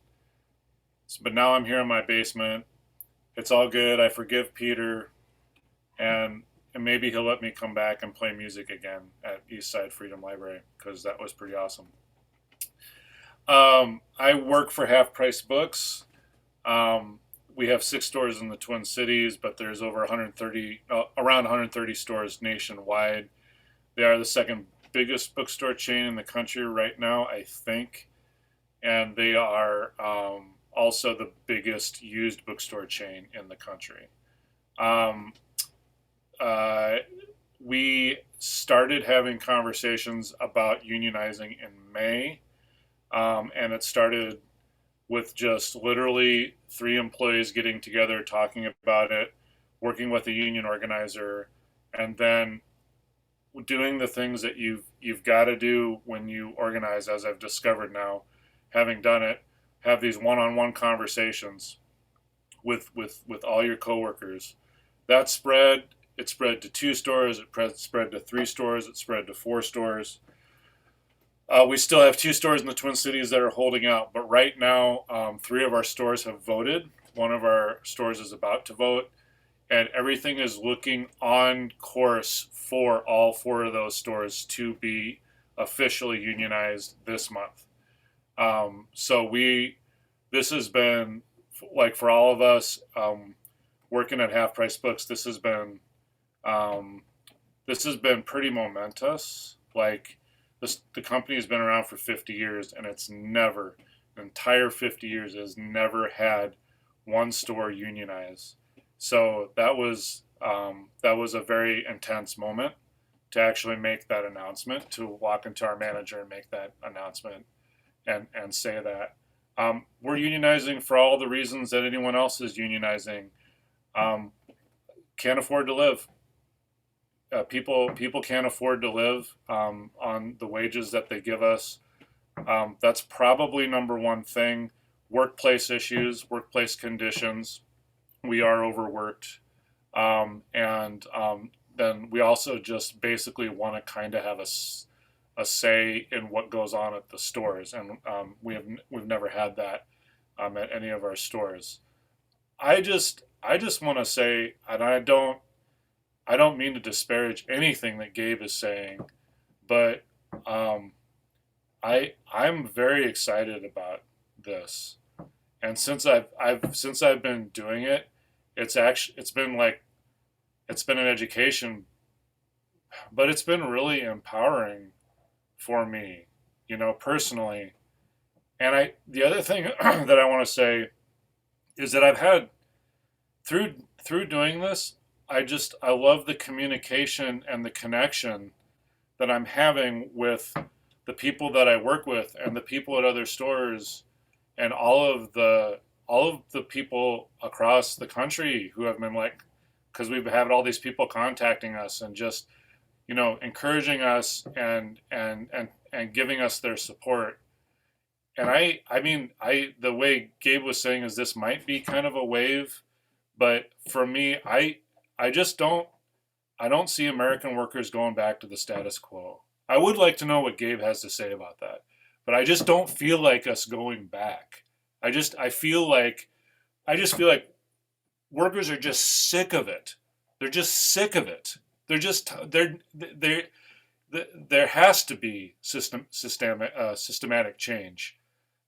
But now I'm here in my basement. It's all good. I forgive Peter, and maybe he'll let me come back and play music again at Eastside Freedom Library, because that was pretty awesome. I work for Half Price Books. We have 6 stores in the Twin Cities, but there's over around 130 stores nationwide. They are the second biggest bookstore chain in the country right now, I think. And they are also the biggest used bookstore chain in the country. We started having conversations about unionizing in May, and it started with just literally 3 employees getting together, talking about it, working with a union organizer, and then doing the things that you've got to do when you organize, as I've discovered now, having done it, have these one-on-one conversations with all your coworkers. That spread. It spread to 2 stores. It spread to 3 stores. It spread to 4 stores. We still have 2 stores in the Twin Cities that are holding out, but right now, 3 of our stores have voted. 1 of our stores is about to vote, and everything is looking on course for all 4 of those stores to be officially unionized this month. So this has been, like, for all of us working at Half Price Books, this has been pretty momentous. Like, the company has been around for 50 years, and it's never, the entire 50 years, has never had 1 store unionize. So that was a very intense moment to actually make that announcement, to walk into our manager and make that announcement and say that. We're unionizing for all the reasons that anyone else is unionizing. Can't afford to live. People can't afford to live on the wages that they give us. That's probably number 1 thing. Workplace issues, workplace conditions. We are overworked. Then we also just basically want to kind of have a say in what goes on at the stores. And we've never had that at any of our stores. I just want to say, and I don't mean to disparage anything that Gabe is saying, but I'm very excited about this. And since I've been doing it, it's been an education, but it's been really empowering for me, personally. And the other thing that I want to say is that I've had through doing this, I love the communication and the connection that I'm having with the people that I work with and the people at other stores and all of the people across the country who have been, like, because we've had all these people contacting us and just, encouraging us and giving us their support. And the way Gabe was saying is this might be kind of a wave, but for me, I don't see American workers going back to the status quo. I would like to know what Gabe has to say about that, but I just don't feel like us going back. I feel like workers are just sick of it. They're just sick of it. There has to be systematic change.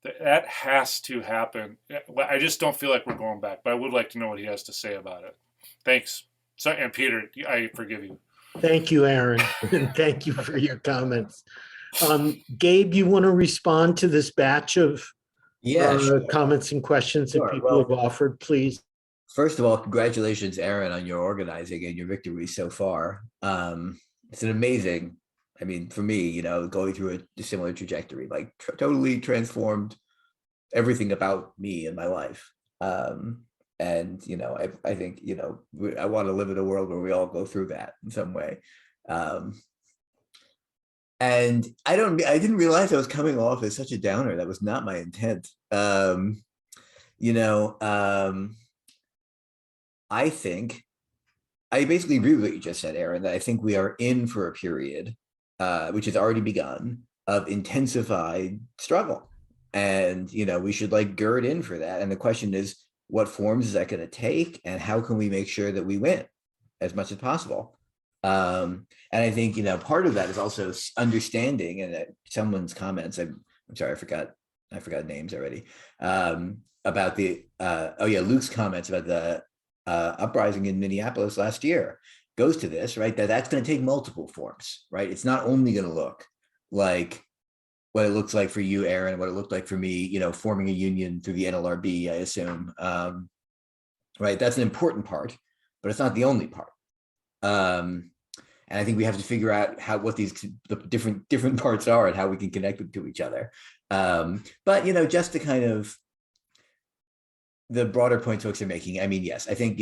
That has to happen. I just don't feel like we're going back, but I would like to know what he has to say about it. Thanks. So, and Peter, I forgive you. Thank you, Aaron, and thank you for your comments. Gabe, you want to respond to this batch of Sure. comments and questions that people have offered, please? First of all, congratulations, Aaron, on your organizing and your victories so far. It's an amazing, for me, going through a similar trajectory, like totally transformed everything about me and my life. And, I think, I want to live in a world where we all go through that in some way. And I didn't realize I was coming off as such a downer. That was not my intent. I think I basically agree with what you just said, Aaron, that I think we are in for a period, which has already begun, of intensified struggle. And, we should like gird in for that. And the question is, what forms is that going to take? And how can we make sure that we win as much as possible? And I think, part of that is also understanding, and someone's comments, I'm sorry, I forgot names already, about Luke's comments about the uprising in Minneapolis last year goes to this, right? That's going to take multiple forms, right? It's not only going to look like what it looks like for you, Aaron, what it looked like for me, forming a union through the NLRB, I assume, right? That's an important part, but it's not the only part. And I think we have to figure out what the different parts are and how we can connect them to each other. But just to kind of the broader points folks are making, I mean, yes, I think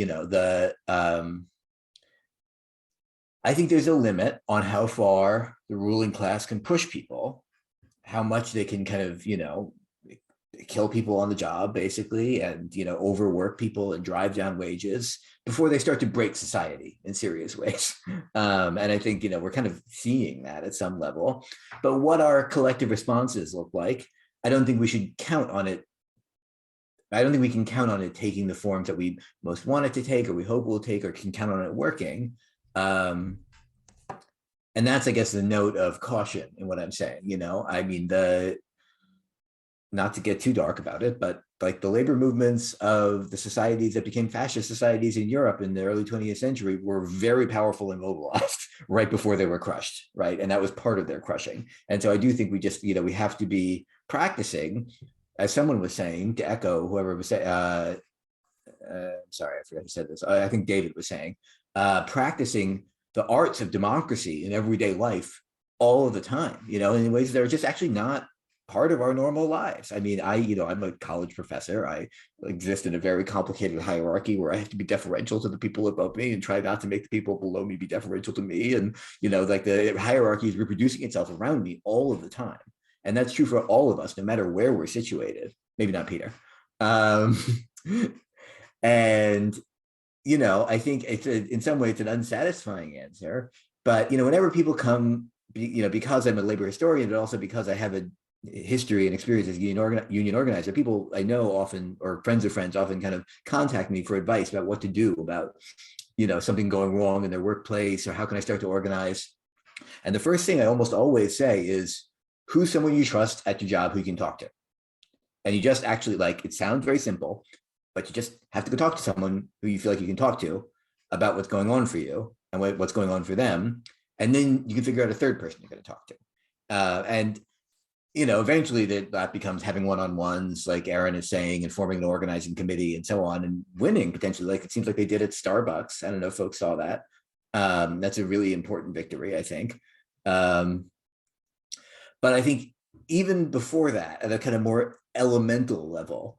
I think there's a limit on how far the ruling class can push people, how much they can kind of kill people on the job, basically, and overwork people and drive down wages before they start to break society in serious ways. And I think we're kind of seeing that at some level. But what our collective responses look like, I don't think we should count on it. I don't think we can count on it taking the forms that we most want it to take, or we hope will take, or can count on it working. And that's, I guess, the note of caution in what I'm saying. I mean, not to get too dark about it, but like the labor movements of the societies that became fascist societies in Europe in the early 20th century were very powerful and mobilized right before they were crushed, right? And that was part of their crushing. And so I do think we just, we have to be practicing, as someone was saying, to echo whoever was saying, sorry, I forgot who said this. I think David was saying, practicing the arts of democracy in everyday life all of the time, in ways that are just actually not part of our normal lives. I mean, I'm a college professor. I exist in a very complicated hierarchy where I have to be deferential to the people above me and try not to make the people below me be deferential to me. And, like the hierarchy is reproducing itself around me all of the time. And that's true for all of us, no matter where we're situated. Maybe not Peter. And, I think in some way it's an unsatisfying answer. But, whenever people come, because I'm a labor historian, but also because I have a history and experience as a union organizer, people I know often, or friends of friends often, kind of contact me for advice about what to do about, something going wrong in their workplace, or how can I start to organize. And the first thing I almost always say is, who's someone you trust at your job who you can talk to? And you just actually, it sounds very simple, but you just have to go talk to someone who you feel like you can talk to about what's going on for you and what's going on for them. And then you can figure out a third person you're going to talk to. And eventually that becomes having one-on-ones, like Aaron is saying, and forming an organizing committee and so on, and winning potentially, like it seems like they did at Starbucks. I don't know if folks saw that. That's a really important victory, I think. But I think even before that, at a kind of more elemental level,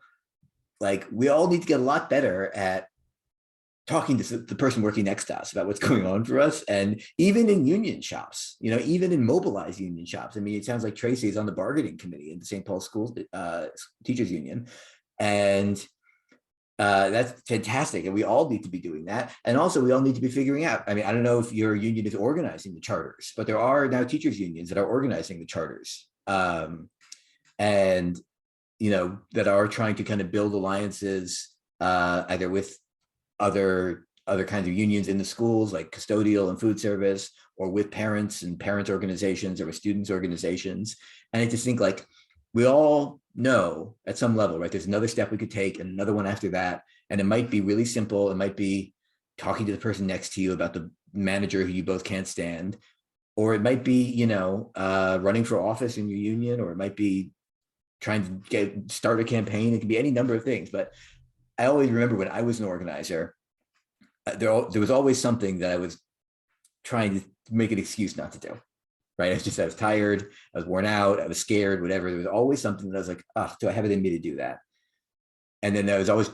we all need to get a lot better at talking to the person working next to us about what's going on for us. And even in union shops, even in mobilized union shops. I mean, it sounds like Tracy is on the bargaining committee in the St. Paul School Teachers Union. And that's fantastic. And we all need to be doing that. And also we all need to be figuring out, I mean, I don't know if your union is organizing the charters, but there are now teachers unions that are organizing the charters. And, that are trying to kind of build alliances either with other kinds of unions in the schools, like custodial and food service, or with parents and parents organizations, or with students organizations. And I just think we all know at some level, right, there's another step we could take and another one after that. And it might be really simple. It might be talking to the person next to you about the manager who you both can't stand, or it might be, running for office in your union, or it might be trying to start a campaign. It can be any number of things. But I always remember when I was an organizer, there was always something that I was trying to make an excuse not to do, right? I was tired, I was worn out, I was scared, whatever. There was always something that I was like, oh, do I have it in me to do that? And then there was always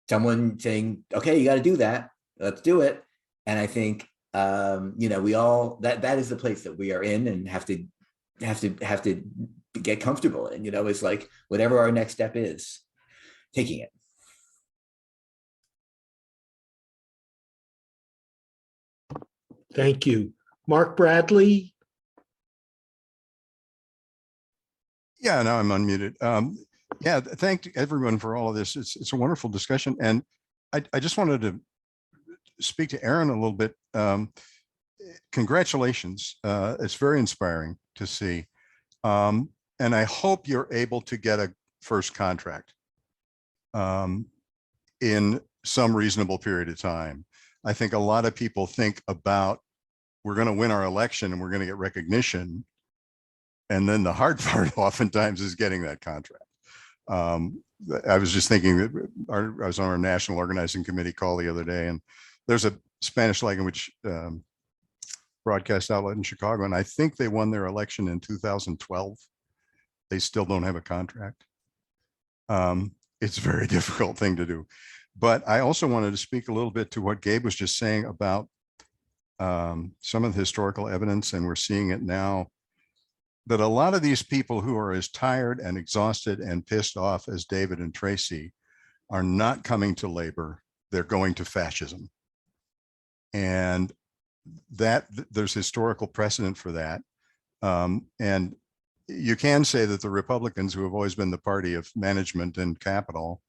someone saying, okay, you got to do that. Let's do it. And I think, we all, that is the place that we are in and have to get comfortable in, it's like whatever our next step is, taking it. Thank you. Mark Bradley? Yeah, now I'm unmuted. Yeah, thank everyone for all of this. It's a wonderful discussion. And I just wanted to speak to Aaron a little bit. Congratulations. It's very inspiring to see. And I hope you're able to get a first contract in some reasonable period of time. I think a lot of people think about, we're going to win our election and we're going to get recognition. And then the hard part oftentimes is getting that contract. I was just thinking that I was on our national organizing committee call the other day, and there's a Spanish language broadcast outlet in Chicago, and I think they won their election in 2012. They still don't have a contract. It's a very difficult thing to do. But I also wanted to speak a little bit to what Gabe was just saying about some of the historical evidence, and we're seeing it now, that a lot of these people who are as tired and exhausted and pissed off as David and Tracy are not coming to labor, they're going to fascism. And that there's historical precedent for that. And you can say that the Republicans, who have always been the party of management and capital,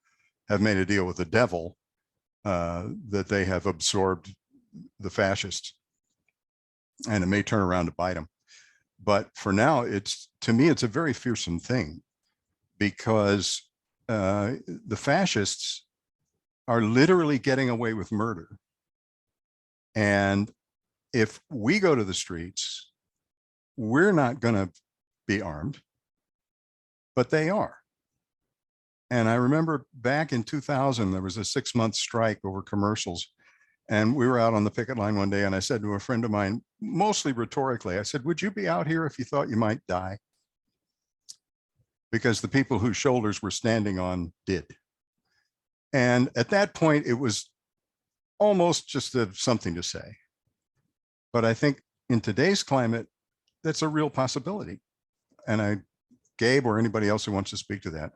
have made a deal with the devil, that they have absorbed the fascists, and it may turn around to bite them. But for now, to me, it's a very fearsome thing, because the fascists are literally getting away with murder. And if we go to the streets, we're not going to be armed, but they are. And I remember back in 2000, there was a 6-month strike over commercials. And we were out on the picket line one day, and I said to a friend of mine, mostly rhetorically, I said, would you be out here if you thought you might die? Because the people whose shoulders we're standing on did. And at that point, it was almost just something to say. But I think in today's climate, that's a real possibility. And Gabe or anybody else who wants to speak to that.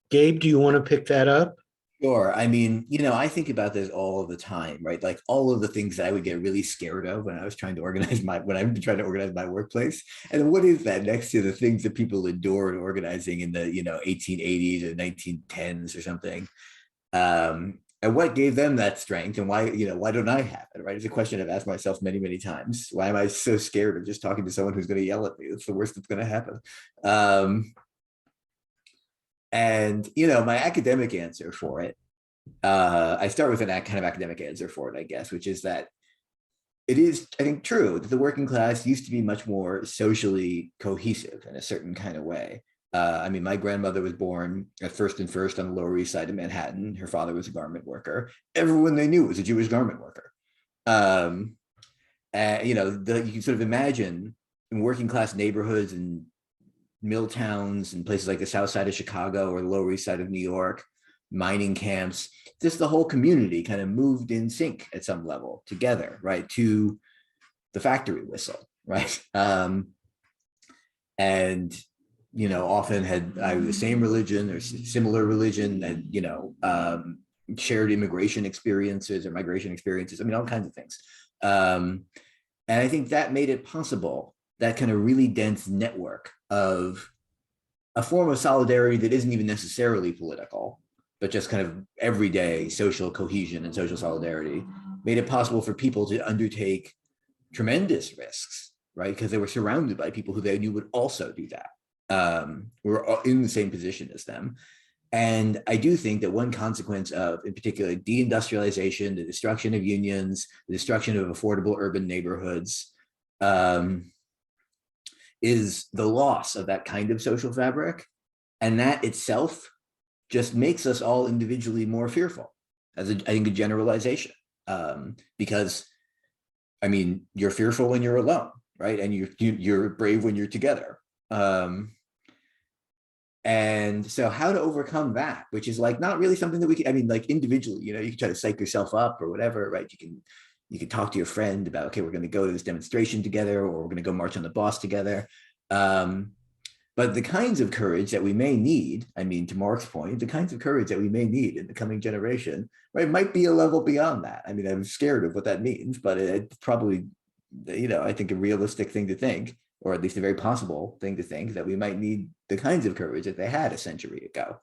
Gabe, do you want to pick that up? Sure. I mean, I think about this all the time, right? Like all of the things that I would get really scared of when I was trying to organize my workplace. And what is that next to the things that people endured organizing in the, 1880s or 1910s or something? And what gave them that strength, and why don't I have it, right? It's a question I've asked myself many, many times. Why am I so scared of just talking to someone who's going to yell at me? It's the worst that's going to happen. And, my academic answer for it, I start with an kind of academic answer for it, I guess, which is that it is, I think, true that the working class used to be much more socially cohesive in a certain kind of way. I mean, my grandmother was born at First and First on the Lower East Side of Manhattan. Her father was a garment worker. Everyone they knew was a Jewish garment worker. And, you can sort of imagine in working class neighborhoods and mill towns and places like the South Side of Chicago or the Lower East Side of New York, mining camps, just the whole community kind of moved in sync at some level together, right, to the factory whistle, right? And, often had either the same religion or similar religion, and, shared immigration experiences or migration experiences. I mean, all kinds of things. And I think that made it possible, that kind of really dense network of a form of solidarity that isn't even necessarily political, but just kind of everyday social cohesion and social solidarity, made it possible for people to undertake tremendous risks, right? Because they were surrounded by people who they knew would also do that, who were in the same position as them. And I do think that one consequence of, in particular, deindustrialization, the destruction of unions, the destruction of affordable urban neighborhoods, is the loss of that kind of social fabric. And that itself just makes us all individually more fearful, as I think a generalization. Because, I mean, you're fearful when you're alone, right? And you're brave when you're together. And so how to overcome that, which is like not really something that we can, I mean, like individually, you can try to psych yourself up or whatever, right? You can talk to your friend about, okay, we're going to go to this demonstration together, or we're going to go march on the boss together. But the kinds of courage that we may need, I mean, to Mark's point, the kinds of courage that we may need in the coming generation, right, might be a level beyond that. I mean, I'm scared of what that means, but it's probably, I think a realistic thing to think, or at least a very possible thing to think, that we might need the kinds of courage that they had a century ago.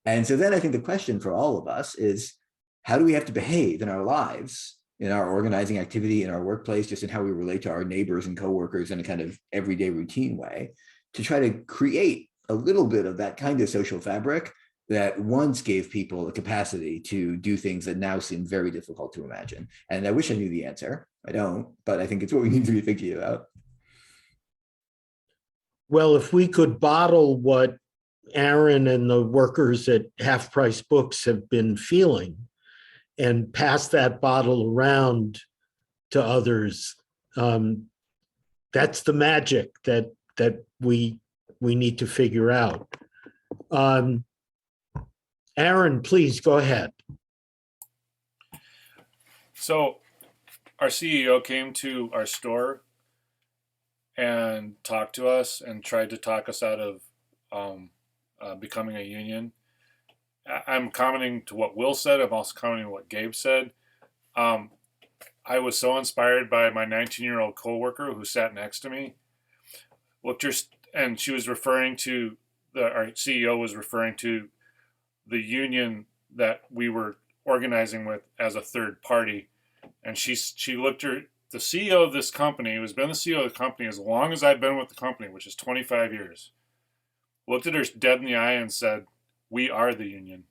And so then I think the question for all of us is, how do we have to behave in our lives, in our organizing activity, in our workplace, just in how we relate to our neighbors and coworkers in a kind of everyday routine way, to try to create a little bit of that kind of social fabric that once gave people the capacity to do things that now seem very difficult to imagine. And I wish I knew the answer. I don't, but I think it's what we need to be thinking about. Well, if we could bottle what Aaron and the workers at Half Price Books have been feeling and pass that bottle around to others, that's the magic that we need to figure out. Aaron, please go ahead. So our CEO came to our store and talked to us and tried to talk us out of becoming a union. I'm commenting to what Will said. I'm also commenting to what Gabe said. I was so inspired by my 19-year-old coworker who sat next to me. And she was referring to, our CEO was referring to the union that we were organizing with as a third party. And she looked at the CEO of this company, who has been the CEO of the company as long as I've been with the company, which is 25 years, looked at her dead in the eye and said, "We are the union."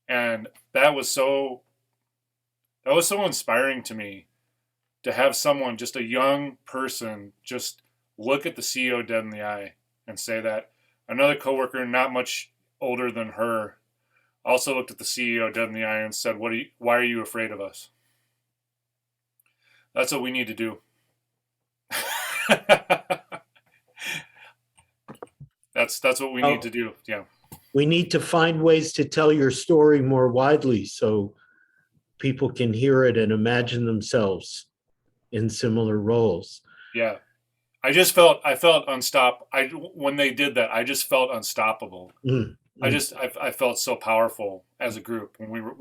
And that was so inspiring to me, to have someone, just a young person, just look at the CEO dead in the eye and say that. Another coworker, not much older than her, also looked at the CEO dead in the eye and said, "Why are you afraid of us?" That's what we need to do. That's what we need to do. Yeah. We need to find ways to tell your story more widely so people can hear it and imagine themselves in similar roles. Yeah. I felt unstoppable. When they did that, I just felt unstoppable. I felt so powerful as a group when we were,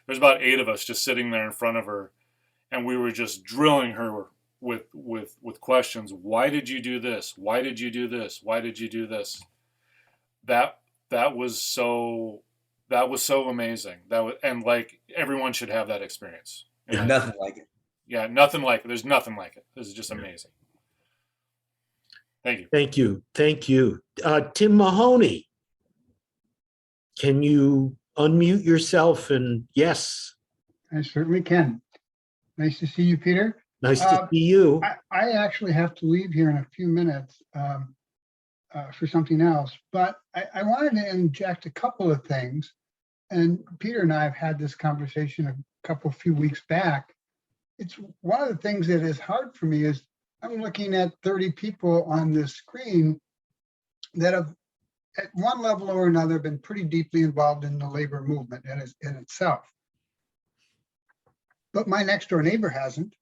there's about 8 of us just sitting there in front of her, and we were just drilling her with questions. Why did you do this? Why did you do this? Why did you do this? That was so amazing. And like, everyone should have that experience. Nothing like it. Yeah, nothing like it. There's nothing like it. This is just amazing. Thank you. Thank you. Thank you. Tim Mahoney, can you unmute yourself? And yes. I certainly can. Nice to see you, Peter. Nice to see you. I actually have to leave here in a few minutes for something else, but I wanted to inject a couple of things. And Peter and I have had this conversation a few weeks back. It's one of the things that is hard for me is I'm looking at 30 people on this screen that have, at one level or another, been pretty deeply involved in the labor movement in itself. But my next door neighbor hasn't.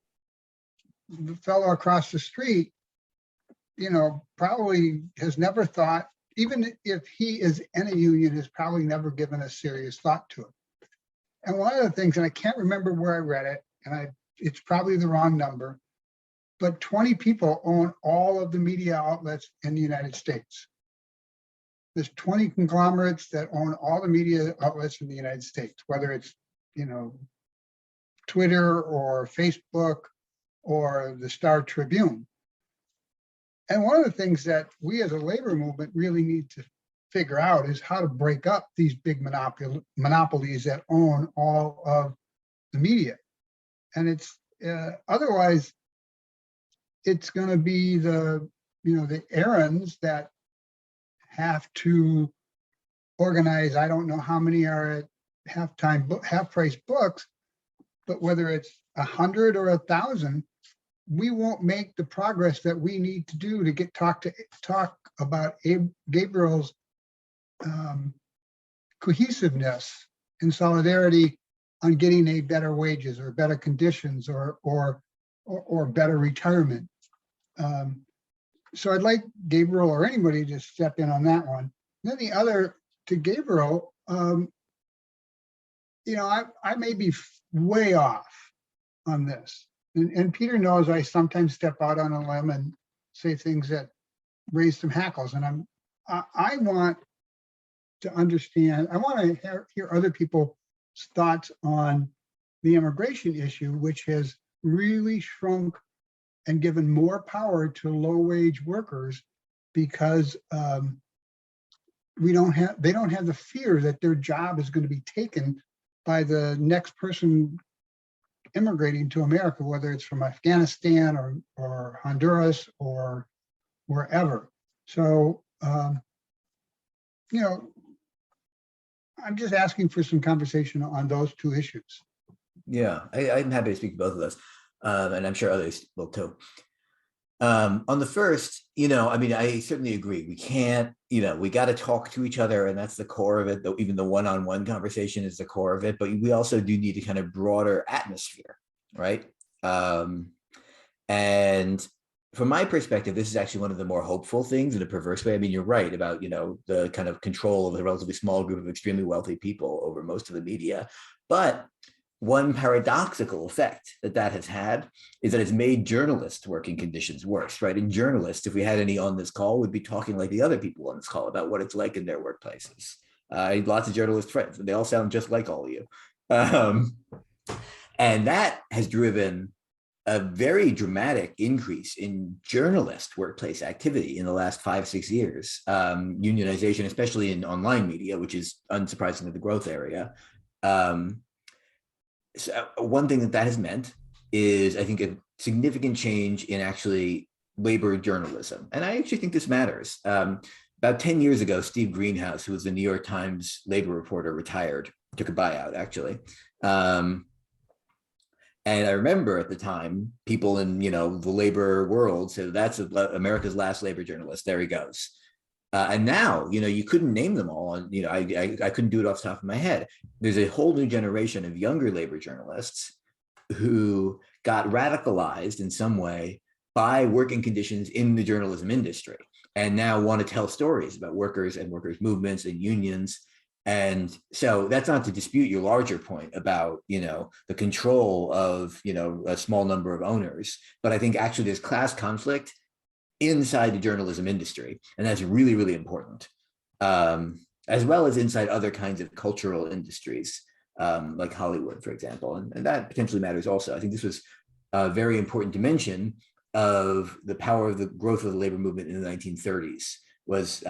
The fellow across the street, probably has never thought, even if he is in a union, has probably never given a serious thought to it. And one of the things, and I can't remember where I read it, and it's probably the wrong number, but 20 people own all of the media outlets in the United States. There's 20 conglomerates that own all the media outlets in the United States, whether it's, Twitter or Facebook or the Star Tribune. And one of the things that we as a labor movement really need to figure out is how to break up these big monopolies that own all of the media. And it's otherwise, it's going to be the errands that have to organize. I don't know how many are at half-price books, but whether it's 100 or 1,000, we won't make the progress that we need to do to talk about Gabriel's cohesiveness and solidarity on getting a better wages or better conditions or better retirement. So I'd like Gabriel or anybody to step in on that one. Then the other to Gabriel, I may be way off on this. And Peter knows I sometimes step out on a limb and say things that raise some hackles. And I want to understand, I want to hear other people's thoughts on the immigration issue, which has really shrunk and given more power to low-wage workers because they don't have the fear that their job is going to be taken by the next person immigrating to America, whether it's from Afghanistan or Honduras or wherever. So, I'm just asking for some conversation on those two issues. Yeah, I'm happy to speak to both of those. And I'm sure others will too. On the first, I certainly agree. We can't, we got to talk to each other, and that's the core of it. Though even the one-on-one conversation is the core of it. But we also do need a kind of broader atmosphere, right? And from my perspective, this is actually one of the more hopeful things in a perverse way. I mean, you're right about, the kind of control of a relatively small group of extremely wealthy people over most of the media. But one paradoxical effect that has had is that it's made journalists' working conditions worse, right? And journalists, if we had any on this call, would be talking like the other people on this call about what it's like in their workplaces. I have lots of journalist friends, and they all sound just like all of you. And that has driven a very dramatic increase in journalist workplace activity in the last 5-6 years. Unionization, especially in online media, which is unsurprisingly the growth area. So one thing that has meant is, I think, a significant change in actually labor journalism. And I actually think this matters. About 10 years ago, Steve Greenhouse, who was the New York Times labor reporter, retired, took a buyout, actually. And I remember at the time, people in, the labor world said, that's America's last labor journalist. There he goes. And now, you couldn't name them all. And, I couldn't do it off the top of my head. There's a whole new generation of younger labor journalists who got radicalized in some way by working conditions in the journalism industry, and now want to tell stories about workers and workers' movements and unions. And so that's not to dispute your larger point about, the control of, a small number of owners. But I think actually there's class conflict inside the journalism industry. And that's really, really important, as well as inside other kinds of cultural industries, like Hollywood, for example. And that potentially matters also. I think this was a very important dimension of the power of the growth of the labor movement in the 1930s, was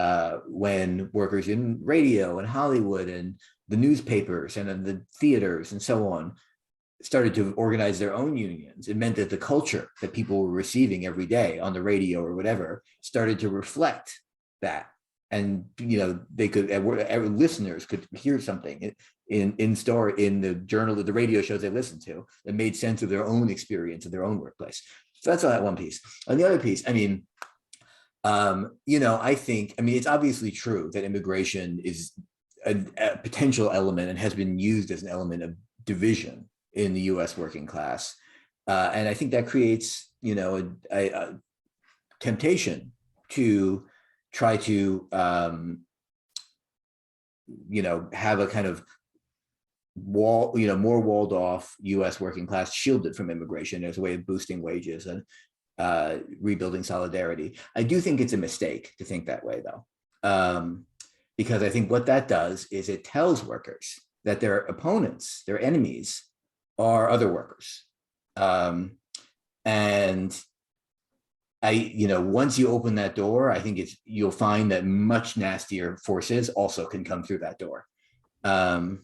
when workers in radio and Hollywood and the newspapers and the theaters and so on started to organize their own unions. It meant that the culture that people were receiving every day on the radio or whatever started to reflect that. And, they could, listeners could hear something in the radio shows they listened to that made sense of their own experience of their own workplace. So that's all that one piece. On the other piece, I think, it's obviously true that immigration is a potential element and has been used as an element of division in the U.S. working class. And I think that creates, a temptation to try to, have a kind of more walled off U.S. working class, shielded from immigration as a way of boosting wages and rebuilding solidarity. I do think it's a mistake to think that way, though, because I think what that does is it tells workers that their opponents, their enemies, are other workers. And once you open that door, I think you'll find that much nastier forces also can come through that door. And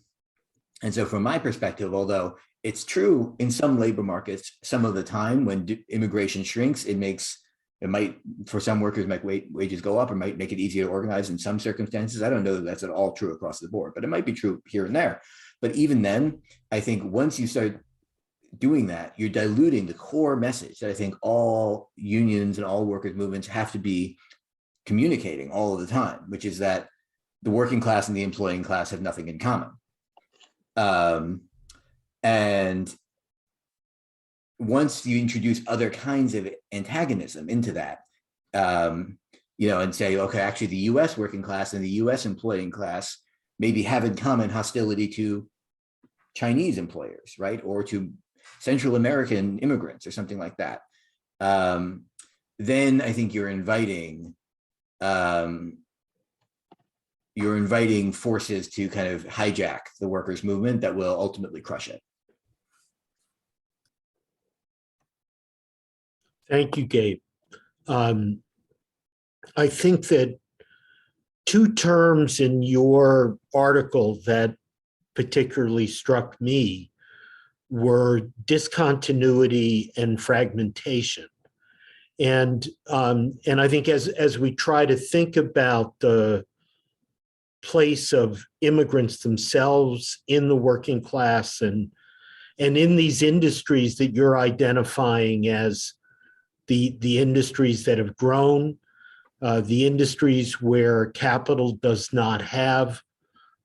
so from my perspective, although it's true in some labor markets, some of the time when immigration shrinks, it might, for some workers, make wages go up, or might make it easier to organize in some circumstances. I don't know that that's at all true across the board, but it might be true here and there. But even then, I think once you start doing that, you're diluting the core message that I think all unions and all workers' movements have to be communicating all of the time, which is that the working class and the employing class have nothing in common. And once you introduce other kinds of antagonism into that, and say, okay, actually the US working class and the US employing class maybe have in common hostility to Chinese employers, right? Or to Central American immigrants or something like that. Then I think you're inviting forces to kind of hijack the workers' movement that will ultimately crush it. Thank you, Gabe. I think that two terms in your article that particularly struck me were discontinuity and fragmentation. And I think as we try to think about the place of immigrants themselves in the working class and in these industries that you're identifying as the industries that have grown, the industries where capital does not have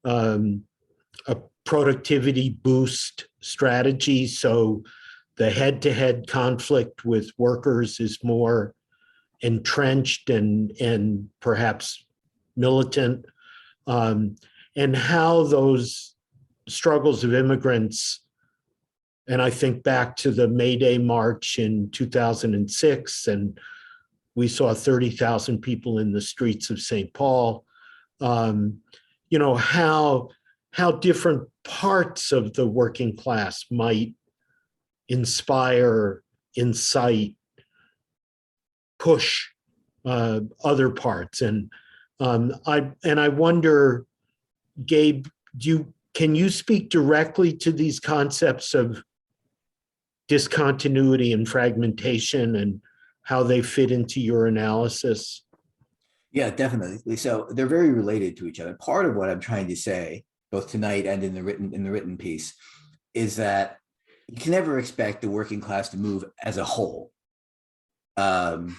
a productivity boost strategy. So the head-to-head conflict with workers is more entrenched and perhaps militant, and how those struggles of immigrants, and I think back to the May Day March in 2006, and we saw 30,000 people in the streets of St. Paul, how different parts of the working class might inspire, incite, push other parts. And I wonder, Gabe, can you speak directly to these concepts of discontinuity and fragmentation and how they fit into your analysis? Yeah, definitely. So they're very related to each other. Part of what I'm trying to say, both tonight and in the written piece, is that you can never expect the working class to move as a whole, right?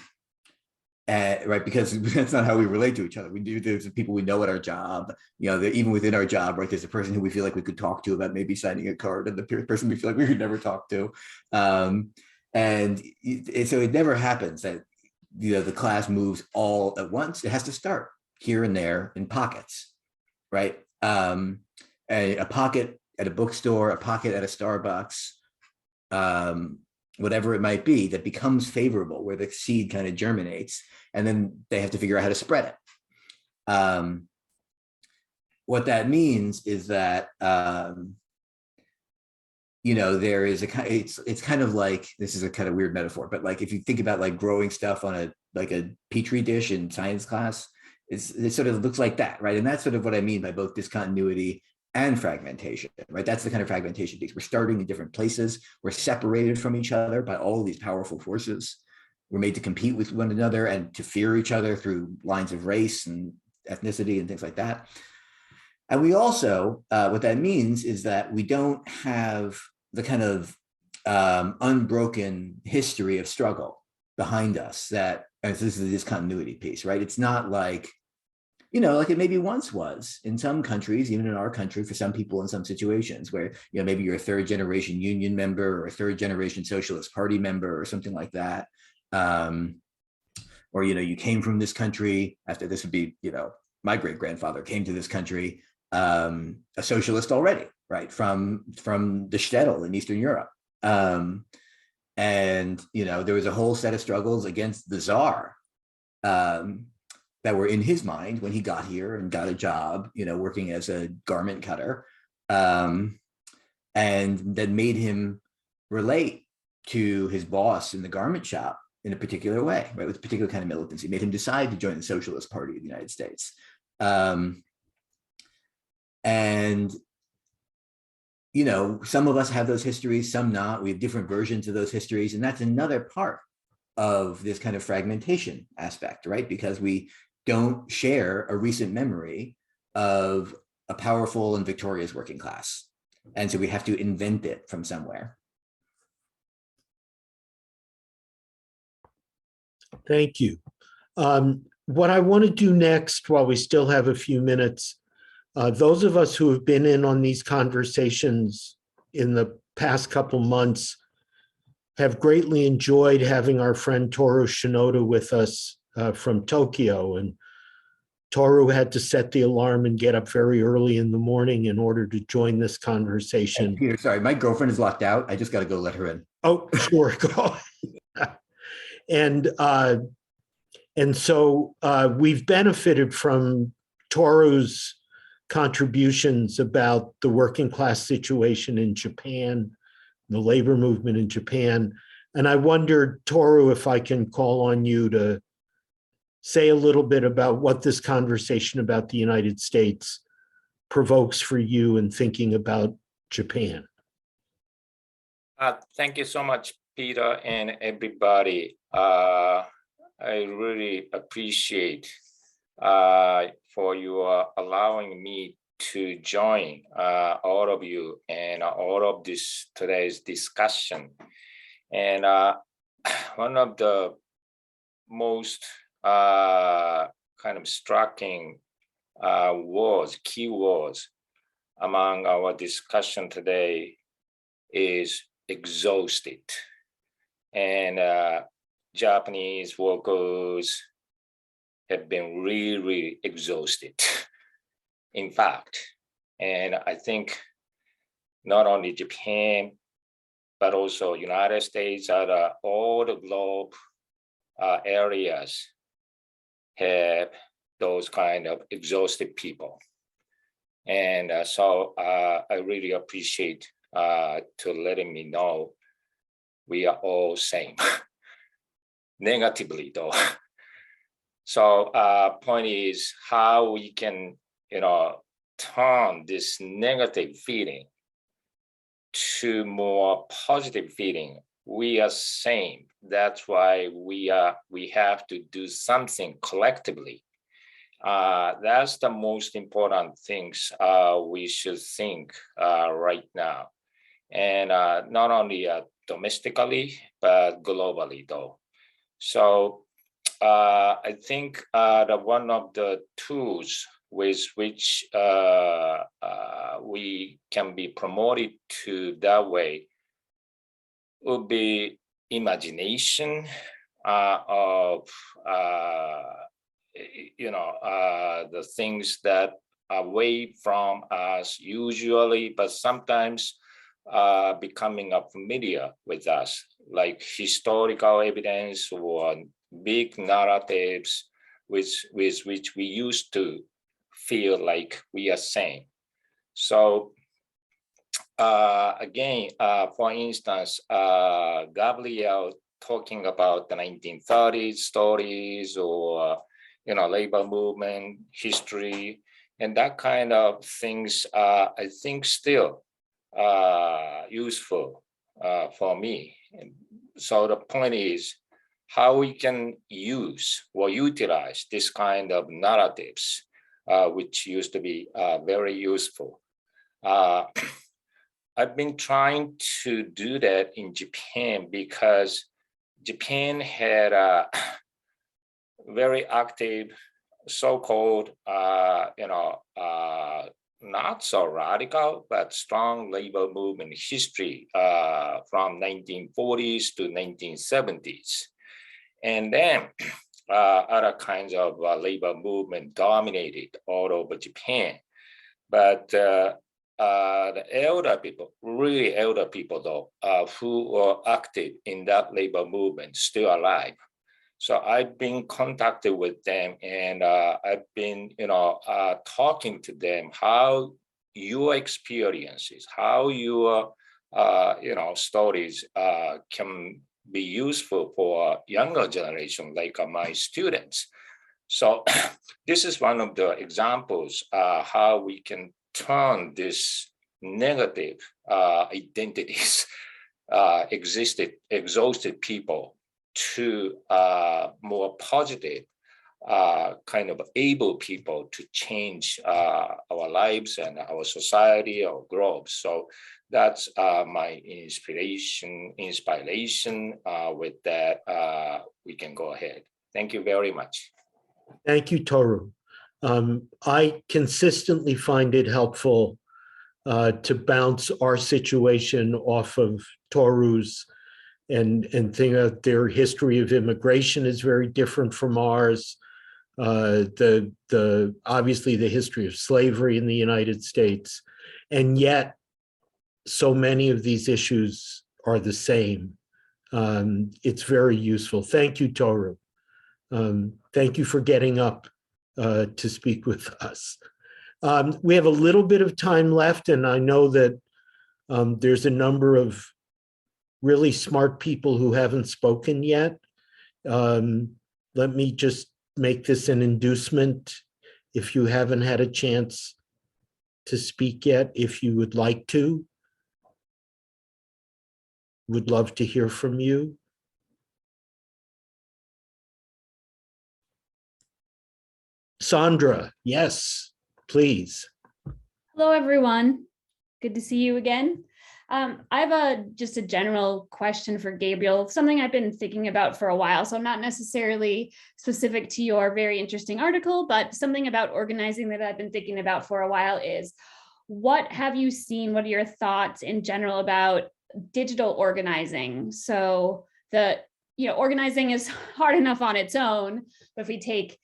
Because that's not how we relate to each other. There's people we know at our job, even within our job, right? There's a person who we feel like we could talk to about maybe signing a card, and the person we feel like we could never talk to. So it never happens that the class moves all at once. It has to start here and there in pockets, right? A pocket at a bookstore, a pocket at a Starbucks, whatever it might be, that becomes favorable, where the seed kind of germinates, and then they have to figure out how to spread it. What that means is that there is it's kind of like, this is a kind of weird metaphor, but like if you think about like growing stuff on a petri dish in science class, it sort of looks like that, right? And that's sort of what I mean by both discontinuity and fragmentation, right? That's the kind of fragmentation piece. We're starting in different places. We're separated from each other by all of these powerful forces. We're made to compete with one another and to fear each other through lines of race and ethnicity and things like that. And we also, what that means is that we don't have the kind of unbroken history of struggle behind us that, and this is the discontinuity piece, right? It's not like, like it maybe once was in some countries, even in our country, for some people in some situations where, maybe you're a third generation union member or a third generation Socialist Party member or something like that. Or, you came from this country after, this would be, my great grandfather came to this country, a socialist already, right? From the shtetl in Eastern Europe. And, there was a whole set of struggles against the Tsar that were in his mind when he got here and got a job, working as a garment cutter, and that made him relate to his boss in the garment shop in a particular way, right? With a particular kind of militancy, made him decide to join the Socialist Party of the United States. And some of us have those histories, some not. We have different versions of those histories. And that's another part of this kind of fragmentation aspect, right? Because we don't share a recent memory of a powerful and victorious working class. And so we have to invent it from somewhere. Thank you. What I want to do next, while we still have a few minutes, those of us who have been in on these conversations in the past couple months have greatly enjoyed having our friend Toru Shinoda with us from Tokyo, and Toru had to set the alarm and get up very early in the morning in order to join this Hey, conversation. Peter, sorry, my girlfriend is locked out. I just got to go let her in. Oh, sure, go. And so we've benefited from Toru's contributions about the working class situation in Japan, the labor movement in Japan. And I wondered, Toru, if I can call on you to say a little bit about what this conversation about the United States provokes for you in thinking about Japan. Thank you so much, Peter, and everybody. I really appreciate for you allowing me to join all of you and all of this today's discussion. And one of the most kind of striking key words among our discussion today is exhausted. And Japanese workers have been really exhausted, in fact. And I think not only Japan, but also United States, all the globe areas have those kind of exhausted people. And so I really appreciate to letting me know we are all same, negatively though. So point is how we can, turn this negative feeling to more positive feeling. We are same. That's why we have to do something collectively. That's the most important things we should think right now. And not only domestically, but globally though. So I think that one of the tools with which we can be promoted to that way would be imagination of the things that are away from us usually, but sometimes becoming familiar with us, like historical evidence or big narratives with which we used to feel like we are same. So again, for instance, Gabriel talking about the 1930s stories or labor movement history and that kind of things, I think still useful for me. So the point is how we can use or utilize this kind of narratives, which used to be very useful. I've been trying to do that in Japan because Japan had a very active so-called, not so radical, but strong labor movement history from 1940s to 1970s. And then other kinds of labor movement dominated all over Japan. But the elder people, really elder people though, who were active in that labor movement, still alive. So I've been contacted with them and I've been, talking to them how your experiences, how your, stories can be useful for younger generation, like my students. So this is one of the examples how we can turn this negative identities, exhausted people to more positive kind of able people to change our lives and our society, our globe. So that's my inspiration. With that, we can go ahead. Thank you very much. Thank you, Toru. I consistently find it helpful to bounce our situation off of Toru's and think that their history of immigration is very different from ours. Obviously the history of slavery in the United States, and yet so many of these issues are the same. It's very useful. Thank you, Toru. Thank you for getting up to speak with us. We have a little bit of time left, and I know that there's a number of really smart people who haven't spoken yet. Let me just make this an inducement. If you haven't had a chance to speak yet, if you would like to, would love to hear from you. Sandra, yes, please. Hello, everyone. Good to see you again. I have just a general question for Gabriel, something I've been thinking about for a while. So not necessarily specific to your very interesting article, but something about organizing that I've been thinking about for a while is, what have you seen? What are your thoughts in general about digital organizing? So organizing is hard enough on its own, but if we take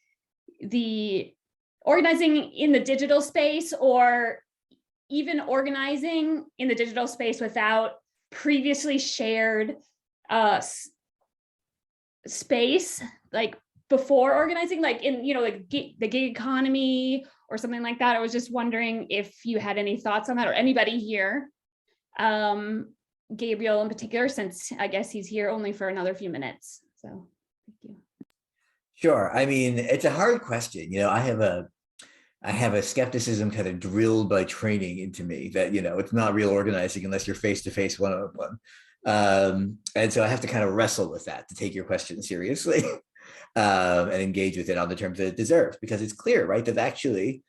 the organizing in the digital space, or even organizing in the digital space without previously shared space, like before organizing, like in, like the gig economy or something like that. I was just wondering if you had any thoughts on that, or anybody here. Gabriel in particular, since I guess he's here only for another few minutes. So thank you. Sure. I mean, it's a hard question. I have a skepticism kind of drilled by training into me that, it's not real organizing unless you're face-to-face one-on-one. And so I have to kind of wrestle with that to take your question seriously and engage with it on the terms that it deserves, because it's clear, right, that actually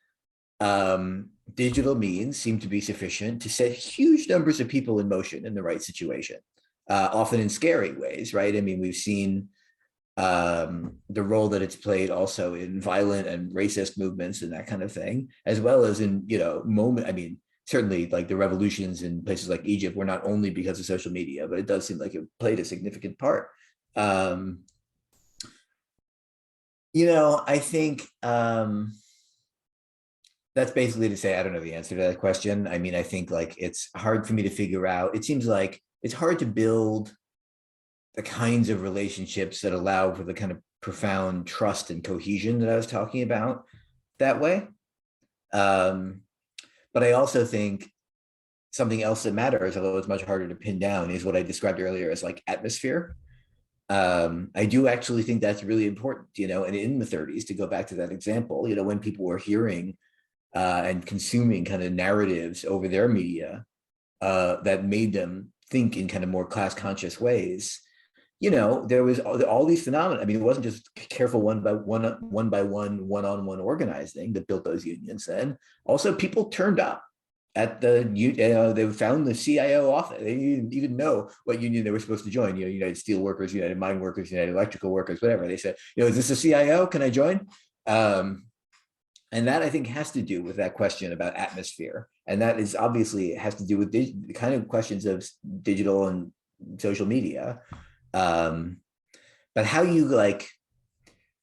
digital means seem to be sufficient to set huge numbers of people in motion in the right situation, often in scary ways, right? I mean, we've seen the role that it's played also in violent and racist movements and that kind of thing, as well as in, certainly like the revolutions in places like Egypt were not only because of social media, but it does seem like it played a significant part. I think that's basically to say, I don't know the answer to that question. I mean, I think like it's hard for me to figure out. It seems like it's hard to build the kinds of relationships that allow for the kind of profound trust and cohesion that I was talking about that way. But I also think something else that matters, although it's much harder to pin down, is what I described earlier as like atmosphere. I do actually think that's really important, and in the 30s, to go back to that example, when people were hearing and consuming kind of narratives over their media that made them think in kind of more class conscious ways, there was all these phenomena. I mean, it wasn't just careful one-on-one organizing that built those unions then. Also, people turned up at they found the CIO office. They didn't even know what union they were supposed to join, United Steelworkers, United Mine Workers, United Electrical Workers, whatever. They said, is this a CIO? Can I join? And that, I think, has to do with that question about atmosphere. And that is obviously has to do with the kind of questions of digital and social media. But how you like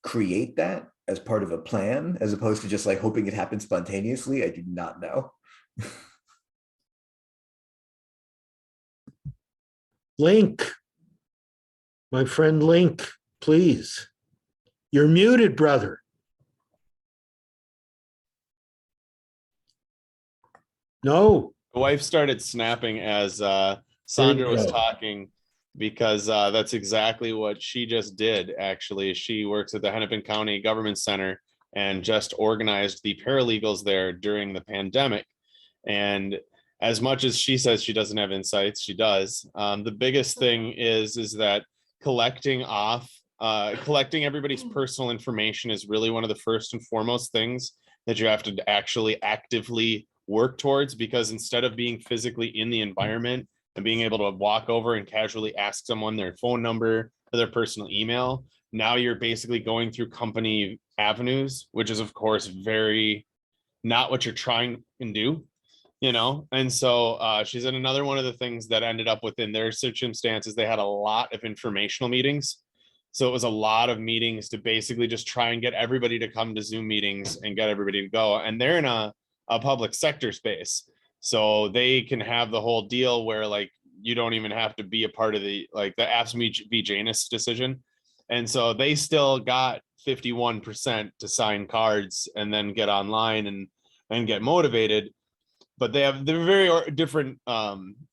create that as part of a plan, as opposed to just like hoping it happens spontaneously, I do not know. Link, my friend Link, please. You're muted, brother. No. My wife started snapping as Sandra was talking, because that's exactly what she just did. Actually, she works at the Hennepin County Government Center and just organized the paralegals there during the pandemic. And as much as she says she doesn't have insights, she does. The biggest thing is that collecting everybody's personal information is really one of the first and foremost things that you have to actually actively work towards, because instead of being physically in the environment and being able to walk over and casually ask someone their phone number or their personal email, now you're basically going through company avenues, which is of course very not what you're trying to do. you know? And so she said another one of the things that ended up within their circumstances, they had a lot of informational meetings. So it was a lot of meetings to basically just try and get everybody to come to Zoom meetings and get everybody to go. And they're in a public sector space. So they can have the whole deal where like, you don't even have to be a part of the AFSCME v. Janus decision. And so they still got 51% to sign cards and then get online and get motivated. But they're very different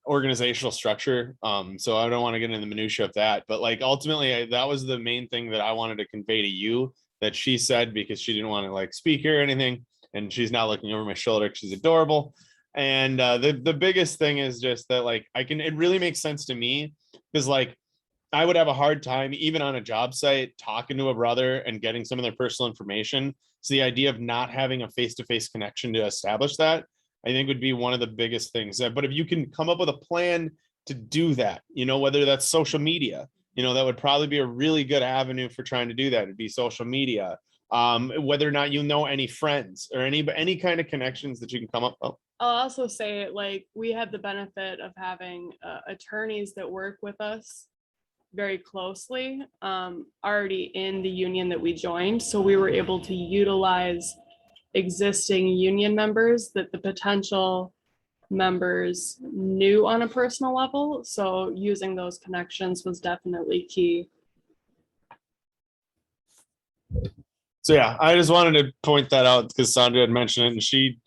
organizational structure. So I don't want to get into the minutia of that. But like ultimately, that was the main thing that I wanted to convey to you that she said, because she didn't want to like speak here or anything. And she's not looking over my shoulder. She's adorable. And the biggest thing is just that like it really makes sense to me, because like I would have a hard time even on a job site talking to a brother and getting some of their personal information. So the idea of not having a face-to-face connection to establish that, I think would be one of the biggest things. But if you can come up with a plan to do that, you know, whether that's social media, you know, that would probably be a really good avenue for trying to do that. It'd be social media, whether or not you know any friends or any kind of connections that you can come up with. I'll also say, like, we had the benefit of having attorneys that work with us very closely, already in the union that we joined. So we were able to utilize existing union members that the potential members knew on a personal level. So using those connections was definitely key. So yeah, I just wanted to point that out because Sandra had mentioned it and she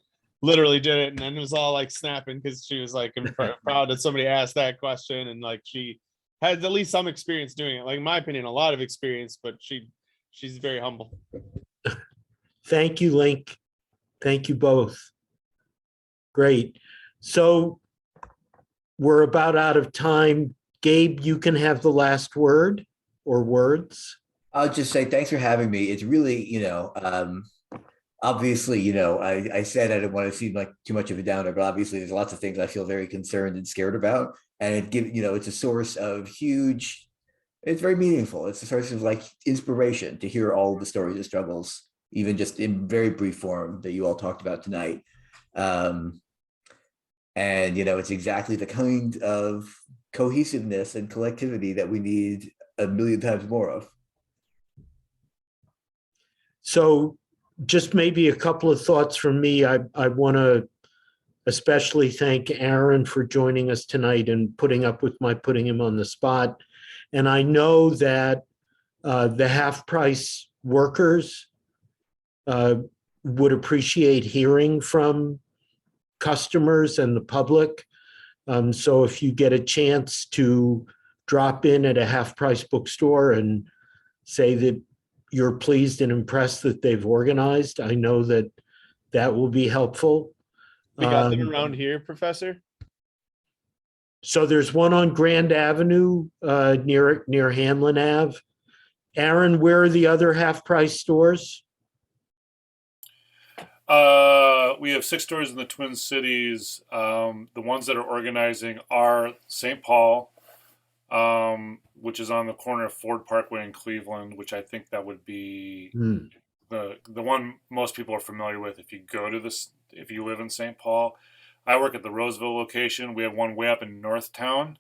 literally did it, and then it was all like snapping because she was like proud that somebody asked that question, and like she had at least some experience doing it. Like in my opinion, a lot of experience, but she's very humble. Thank you, Link. Thank you both. Great. So we're about out of time. Gabe, you can have the last word or words. I'll just say thanks for having me. It's really, obviously, I said I didn't want to seem like too much of a downer, but obviously there's lots of things I feel very concerned and scared about. And it's a source of it's very meaningful. It's a source of like inspiration to hear all the stories and struggles, even just in very brief form that you all talked about tonight. And, it's exactly the kind of cohesiveness and collectivity that we need a million times more of. So just maybe a couple of thoughts from me. I want to especially thank Aaron for joining us tonight and putting up with my putting him on the spot. And I know that the half-price workers would appreciate hearing from customers and the public. So if you get a chance to drop in at a half-price bookstore and say that you're pleased and impressed that they've organized, I know that that will be helpful. We got them around here, Professor? So there's one on Grand Avenue near Hanlon Ave. Aaron, where are the other half-price stores? We have 6 stores in the Twin Cities. The ones that are organizing are St. Paul, which is on the corner of Ford Parkway in Cleveland, which I think that would be the one most people are familiar with if you live in St. Paul. I work at the Roseville location. We have one way up in Northtown,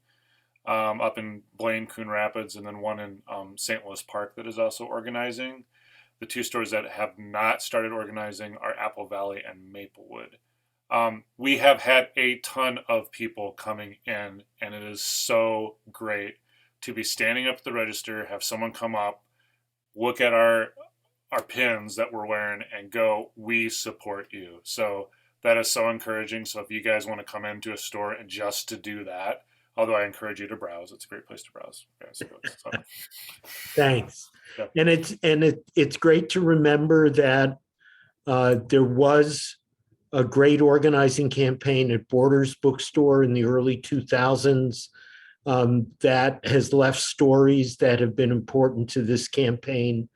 up in Blaine, Coon Rapids, and then one in St. Louis Park that is also organizing. The 2 stores that have not started organizing are Apple Valley and Maplewood. We have had a ton of people coming in, and it is so great to be standing up at the register, have someone come up, look at our pins that we're wearing and go, "We support you." So that is so encouraging. So if you guys want to come into a store and just to do that, although I encourage you to browse, it's a great place to browse. So. Thanks. Yeah. And it's great to remember that there was a great organizing campaign at Borders Bookstore in the early 2000s that has left stories that have been important to this campaign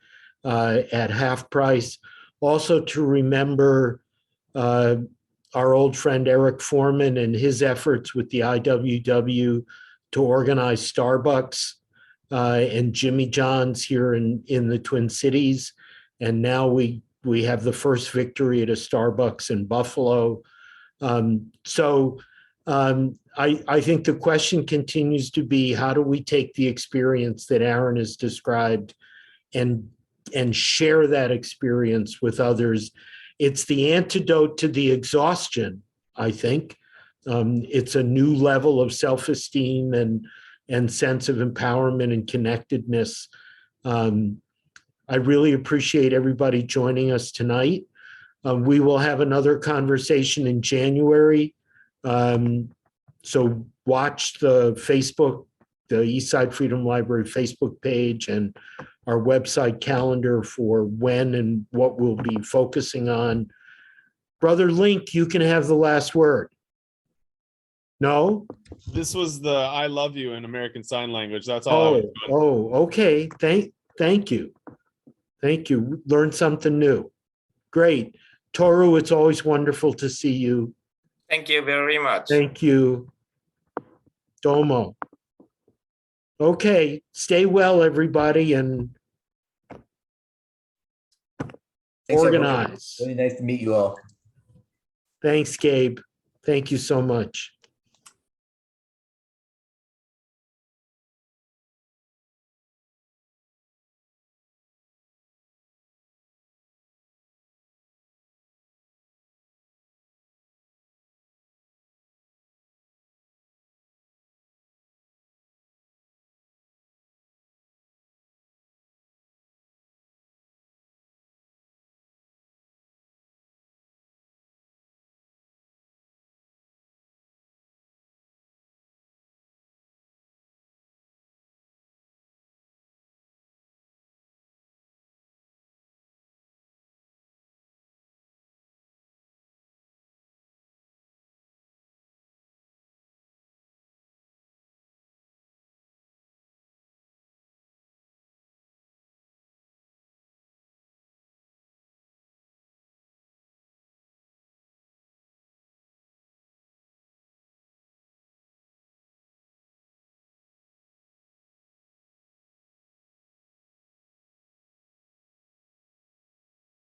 at half price. Also to remember our old friend Eric Foreman and his efforts with the IWW to organize Starbucks and Jimmy John's here in the Twin Cities. And now we have the first victory at a Starbucks in Buffalo. I think the question continues to be, how do we take the experience that Aaron has described and share that experience with others? It's the antidote to the exhaustion, I think. It's a new level of self-esteem and sense of empowerment and connectedness. I really appreciate everybody joining us tonight. We will have another conversation in January. So watch the Facebook, the Eastside Freedom Library Facebook page and our website calendar for when and what we'll be focusing on. Brother Link, you can have the last word. No? This was the I love you in American Sign Language. That's all. I was doing. Okay. Thank you. Thank you. Learned something new. Great. Toru, it's always wonderful to see you. Thank you very much. Thank you. Domo. Okay, stay well, everybody, and Thanks, everyone. organize. Really nice to meet you all. Thanks, Gabe. Thank you so much.